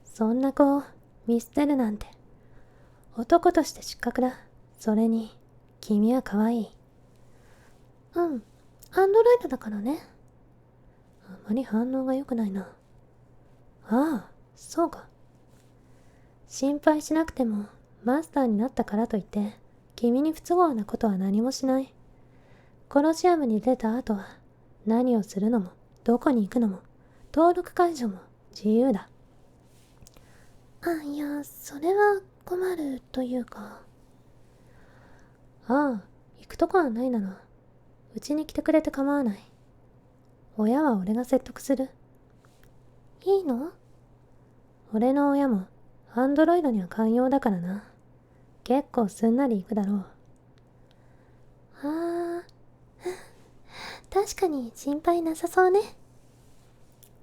そんな子を見捨てるなんて。男として失格だ。それに君は可愛い。アンドロイドだからね。あまり反応が良くないな。ああ、そうか。心配しなくてもマスターになったからといって君に不都合なことは何もしない。コロシアムに出た後は何をするのもどこに行くのも登録解除も自由だ。いや、それは困るというか。ああ、行くとこはないならうちに来てくれて構わない。親は俺が説得する。いいの？俺の親もアンドロイドには寛容だからな。結構すんなり行くだろう。確かに心配なさそうね。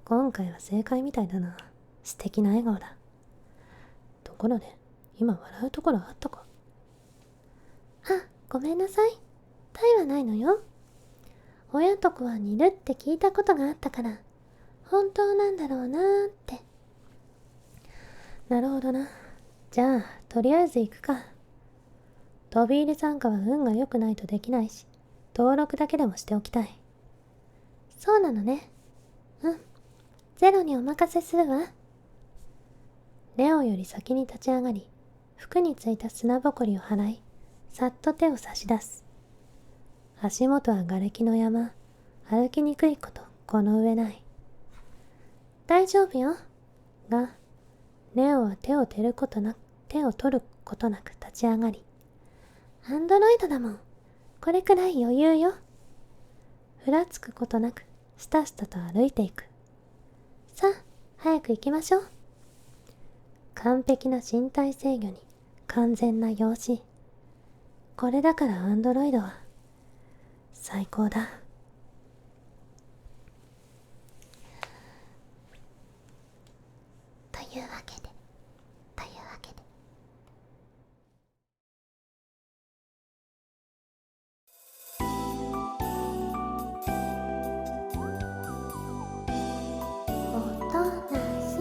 今回は正解みたいだな。素敵な笑顔だ。ところで、今笑うところあったか？ごめんなさい。タイはないのよ。親と子は似るって聞いたことがあったから、本当なんだろうなーって。なるほどな。じゃあ、とりあえず行くか。飛び入り参加は運が良くないとできないし、登録だけでもしておきたい。そうなのね。ゼロにお任せするわ。レオより先に立ち上がり、服についた砂ぼこりを払い、さっと手を差し出す。足元は瓦礫の山、歩きにくいことこの上ない。大丈夫よ。が、レオは手を取ることなく立ち上がり、アンドロイドだもん。これくらい余裕よ。ふらつくことなくスタスタと歩いていく。さあ、早く行きましょう。完璧な身体制御に完全な容姿。これだからアンドロイドは最高だ。というわけで。音なし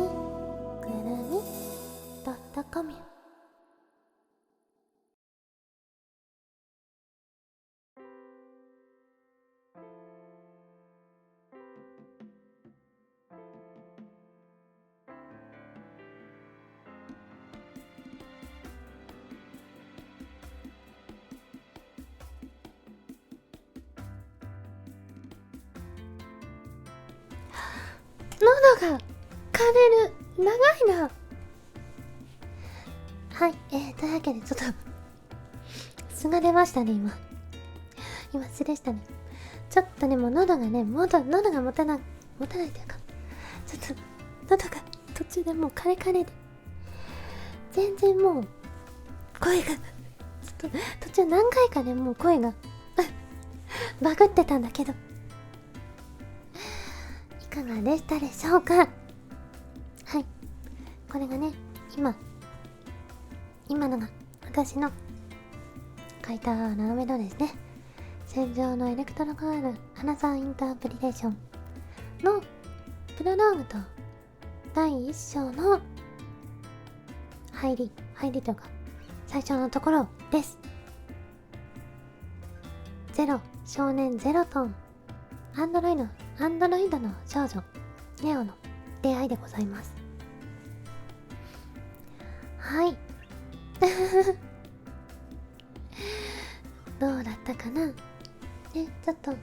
くるみ.com。喉が枯れる。長いな。はい、というわけでちょっと素が出ましたね、今素でしたね。ちょっとね、もう喉が持たないというか、ちょっと喉が途中でもうカレカレで、全然もう声がちょっと途中何回かね、もう声がバグってたんだけど、いかがでしたでしょうか。はい、これがね、今のが私の書いたラメのですね、戦場のエレクトロガールアナザーインタープリテーションのプロローグと第1章の入りというか最初のところです。少年ゼロとアンドロイドの少女ネオの出会いでございます。はいどうだったかなね、ちょっと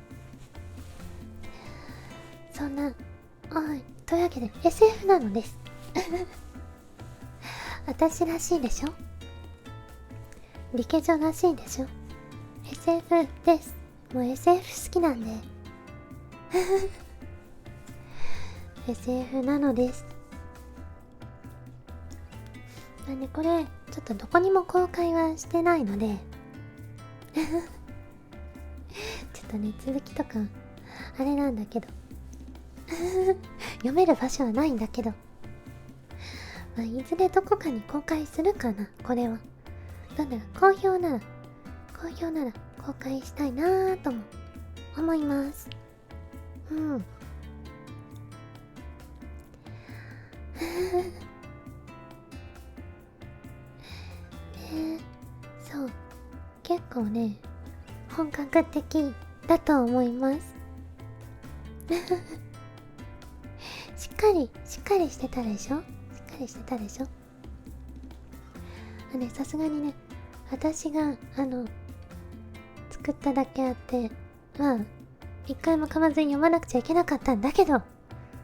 そんなというわけで SF なのです私らしいでしょ、リケジョらしいでしょ、 SF です。もう SF 好きなんでSF なのです。なんでこれちょっとどこにも公開はしてないのでちょっとね、続きとかあれなんだけど読める場所はないんだけど、まあ、いずれどこかに公開するかな。これはどうだろう、好評なら公開したいなぁとも思います。うんね、そう結構ね本格的だと思いますしっかりしてたでしょ、さすがにね、私が作っただけあって、まあ一回も噛まずに読まなくちゃいけなかったんだけど、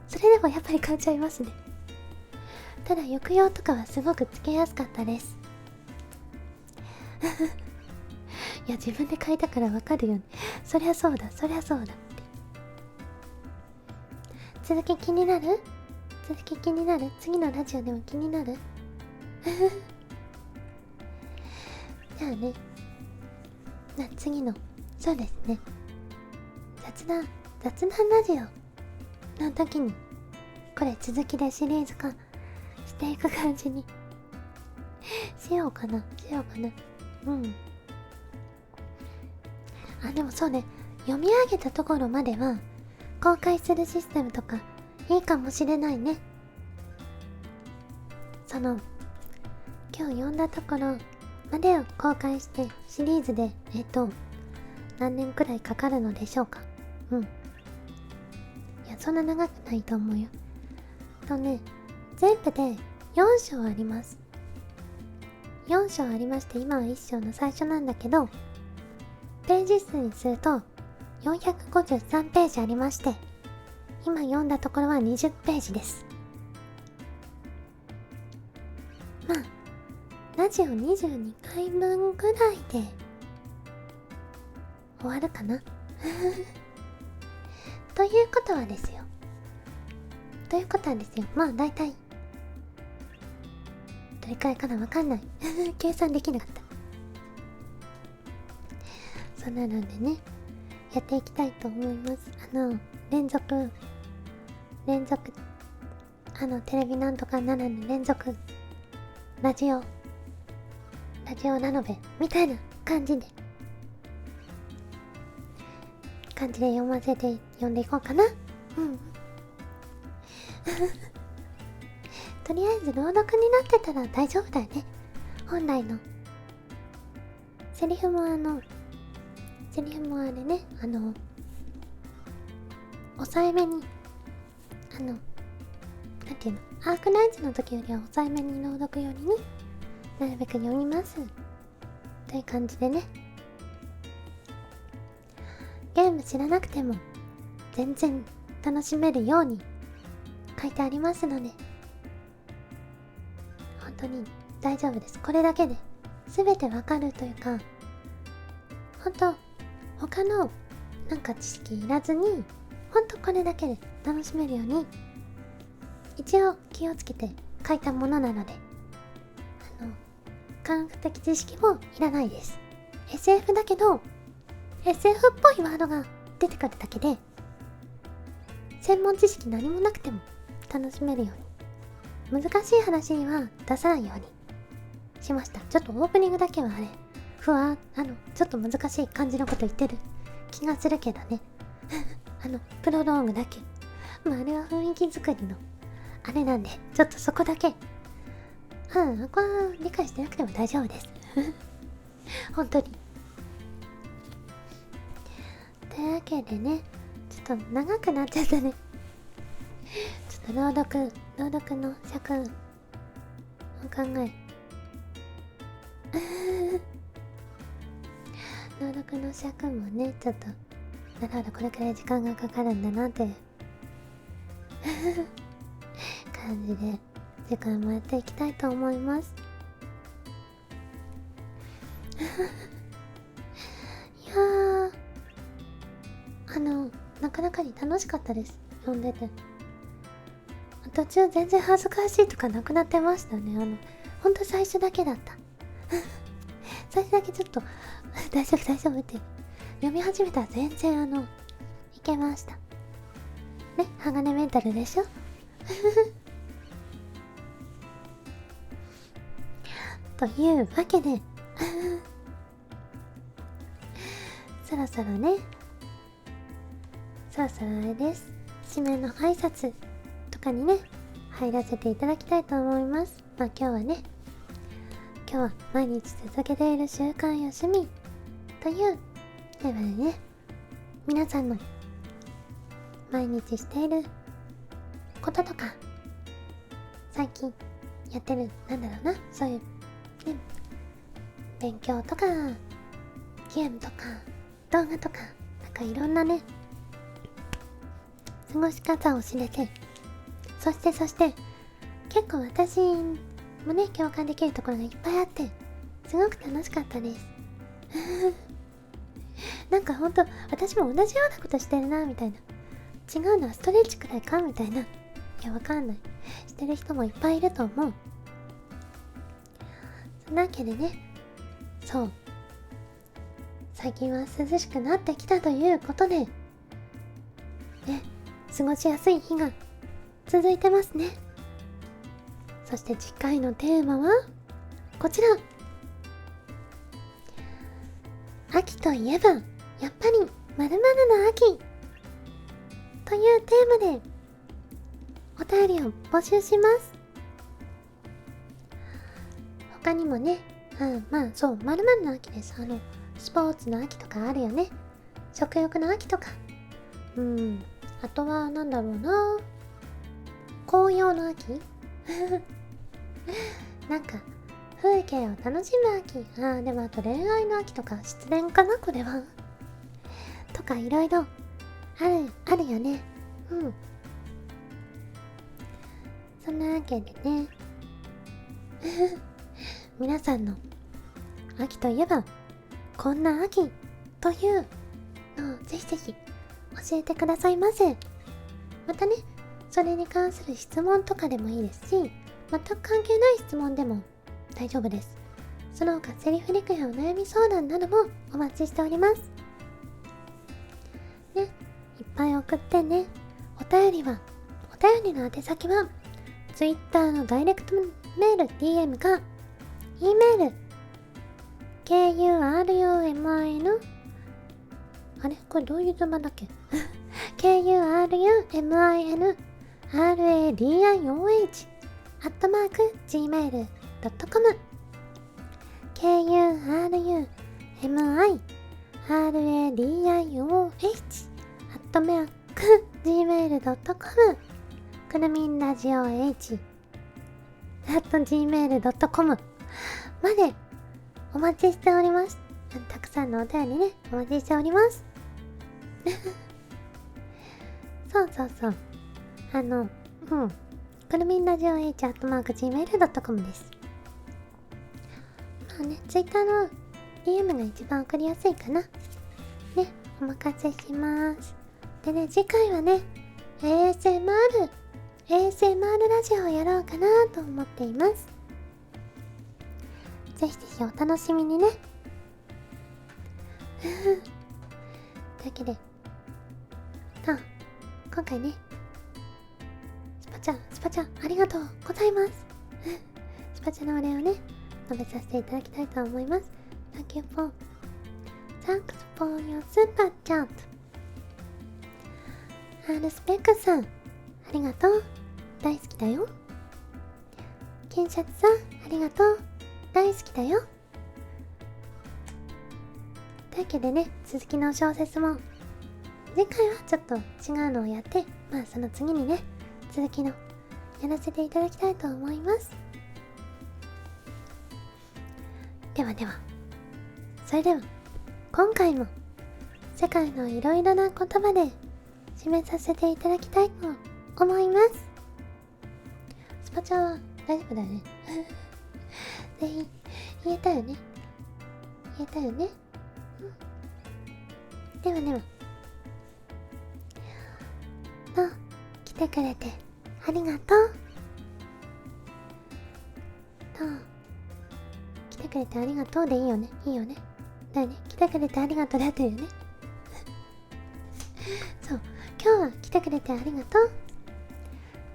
それでもやっぱり噛んじゃいますね。ただ抑揚とかはすごくつけやすかったですいや、自分で書いたからわかるよね。そりゃそうだって。続き気になる？次のラジオでも気になるじゃあね、次の、そうですね、雑談ラジオの時にこれ続きでシリーズ化していく感じにしようかな。でもそうね、読み上げたところまでは公開するシステムとかいいかもしれないね。今日読んだところまでを公開してシリーズで何年くらいかかるのでしょうか。いや、そんな長くないと思うよ。全部で4章あります。4章ありまして、今は1章の最初なんだけど、ページ数にすると453ページありまして、今読んだところは20ページです。まあラジオ22回分ぐらいで終わるかなということはですよ、まあだいたいどれくらいかな、わかんない計算できなかった。そんなのでね、やっていきたいと思います。連続テレビなんとか7の連続ラジオラノベみたいな感じで読んでいこうかな。とりあえず朗読になってたら大丈夫だよね。本来のセリフもあれね、抑えめになんていうの、アークナイツの時よりは抑えめに朗読よりになるべく読みますという感じでね、ゲーム知らなくても全然楽しめるように書いてありますので、本当に大丈夫です。これだけで全てわかるというか、本当他のなんか知識いらずにほんとこれだけで楽しめるように一応気をつけて書いたものなので、科学的知識もいらないです。 SF だけど SF っぽいワードが出てくるだけで、専門知識何もなくても楽しめるように、難しい話には出さないようにしました。ちょっとオープニングだけはあれちょっと難しい感じのこと言ってる気がするけどねプロローグだけ、まああれは雰囲気作りのあれなんで、ちょっとそこだけここは理解してなくても大丈夫です本当に。というわけでね、ちょっと長くなっちゃったねちょっと朗読の尺を考え朗読の尺もね、ちょっとなるほど、これくらい時間がかかるんだなって感じで時間もやっていきたいと思いますいやー、なかなかに楽しかったです、読んでて。途中全然恥ずかしいとかなくなってましたね。ほんと最初だけだった最初だけちょっと大丈夫って読み始めたら全然いけましたね。鋼メンタルでしょというわけでそろそろあれです、締めの挨拶とかにね入らせていただきたいと思います。まあ今日は毎日続けている習慣や趣味というテーマでね、皆さんの毎日していることとか、最近やってるそういうね、勉強とかゲームとか動画とか、なんかいろんなね過ごし方を知れて、そして結構私もね共感できるところがいっぱいあって、すごく楽しかったですなんかほんと私も同じようなことしてるなみたいな、違うのはストレッチくらいかみたいな、いやわかんない、してる人もいっぱいいると思う。そんなわけでね、そう、最近は涼しくなってきたということでね、過ごしやすい日が続いてますね。そして次回のテーマはこちら。秋といえばやっぱり〇〇の秋というテーマでお便りを募集します。他にもね、まあそう、〇〇の秋です。スポーツの秋とかあるよね。食欲の秋とか、あとはなんだろうな、紅葉の秋なんか風景を楽しむ秋、でもあと恋愛の秋とか失恋かなこれはとかいろいろあるよね。そんなわけでね皆さんの秋といえばこんな秋というのをぜひぜひ教えてくださいませ。またね、それに関する質問とかでもいいですし、全く関係ない質問でも大丈夫です。その他セリフリクやお悩み相談などもお待ちしておりますね。いっぱい送ってね。お便りの宛先は Twitter のダイレクトメール DM か E メール KURUMIN あれこれどういう順番だっけKURUMINRADIOH @gmail.com KURUMIRADIOHくるみんラジオ H @gmail.com までお待ちしております。たくさんのお便りね、お待ちしておりますそうくるみんラジオ H @gmail.com です。まあね、Twitter の DM が一番送りやすいかなね。お任せします。でね、次回はね、ASMR ラジオをやろうかなと思っています。ぜひぜひお楽しみにね。というわけで、今回ね、スパチャありがとうございます。スパチャのお礼をね、述べさせていただきたいと思います。Thanks for your super chat。スペックさん、ありがとう。大好きだよ。金シャツさん、ありがとう。大好きだよ。というわけでね、続きの小説も次回はちょっと違うのをやって、その次にね、続きのやらせていただきたいと思います。ではでは、それでは今回も世界のいろいろな言葉で締めさせていただきたいと思います。スパチャは大丈夫だよね。全員言えたよね。では来てくれてありがとう。来てくれてありがとうでいいよね。だよね。来てくれてありがとうであってるよね。そう、今日は来てくれてありがとう。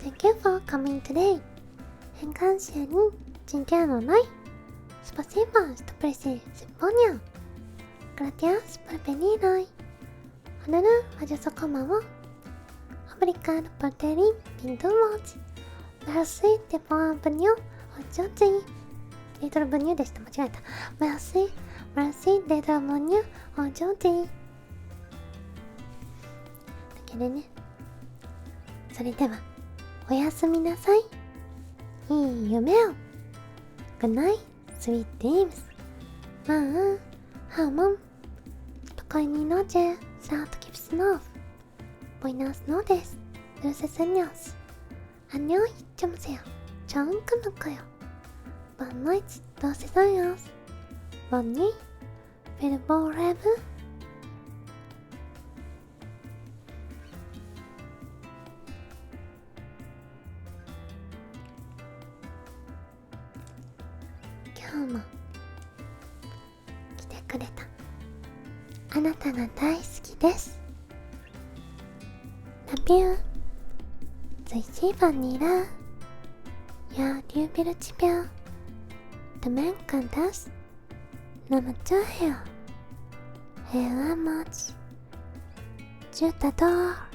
Thank you for coming today. 変換者に今天のない。Спасибо, что пришли сегодня. Gracias por venir hoy. 오늘은 와줘서 고마워. Obrigado por terem vindo hoje. Merci de bon venue aujourd'hui. リトルブニューでした。間違えた。Merci de bon venue aujourd'hui. だけでね。それでは、おやすみなさい。いい夢を。Good night, sweet dreams. Hamon. Spokojnej nocy, słodkich snów. Buenas noches, dulces sueños. 안녕, 주무세요. 좋은 꿈을 꿔요. Bonne nuit, dulces sueños. Bonne nuit, very bon rêve. 今日も来てくれたあなたが大好きです。Love you. Spasiba Я любил тебя. Ты канtas. Nama Chahyo. Hello much. Je t'adore.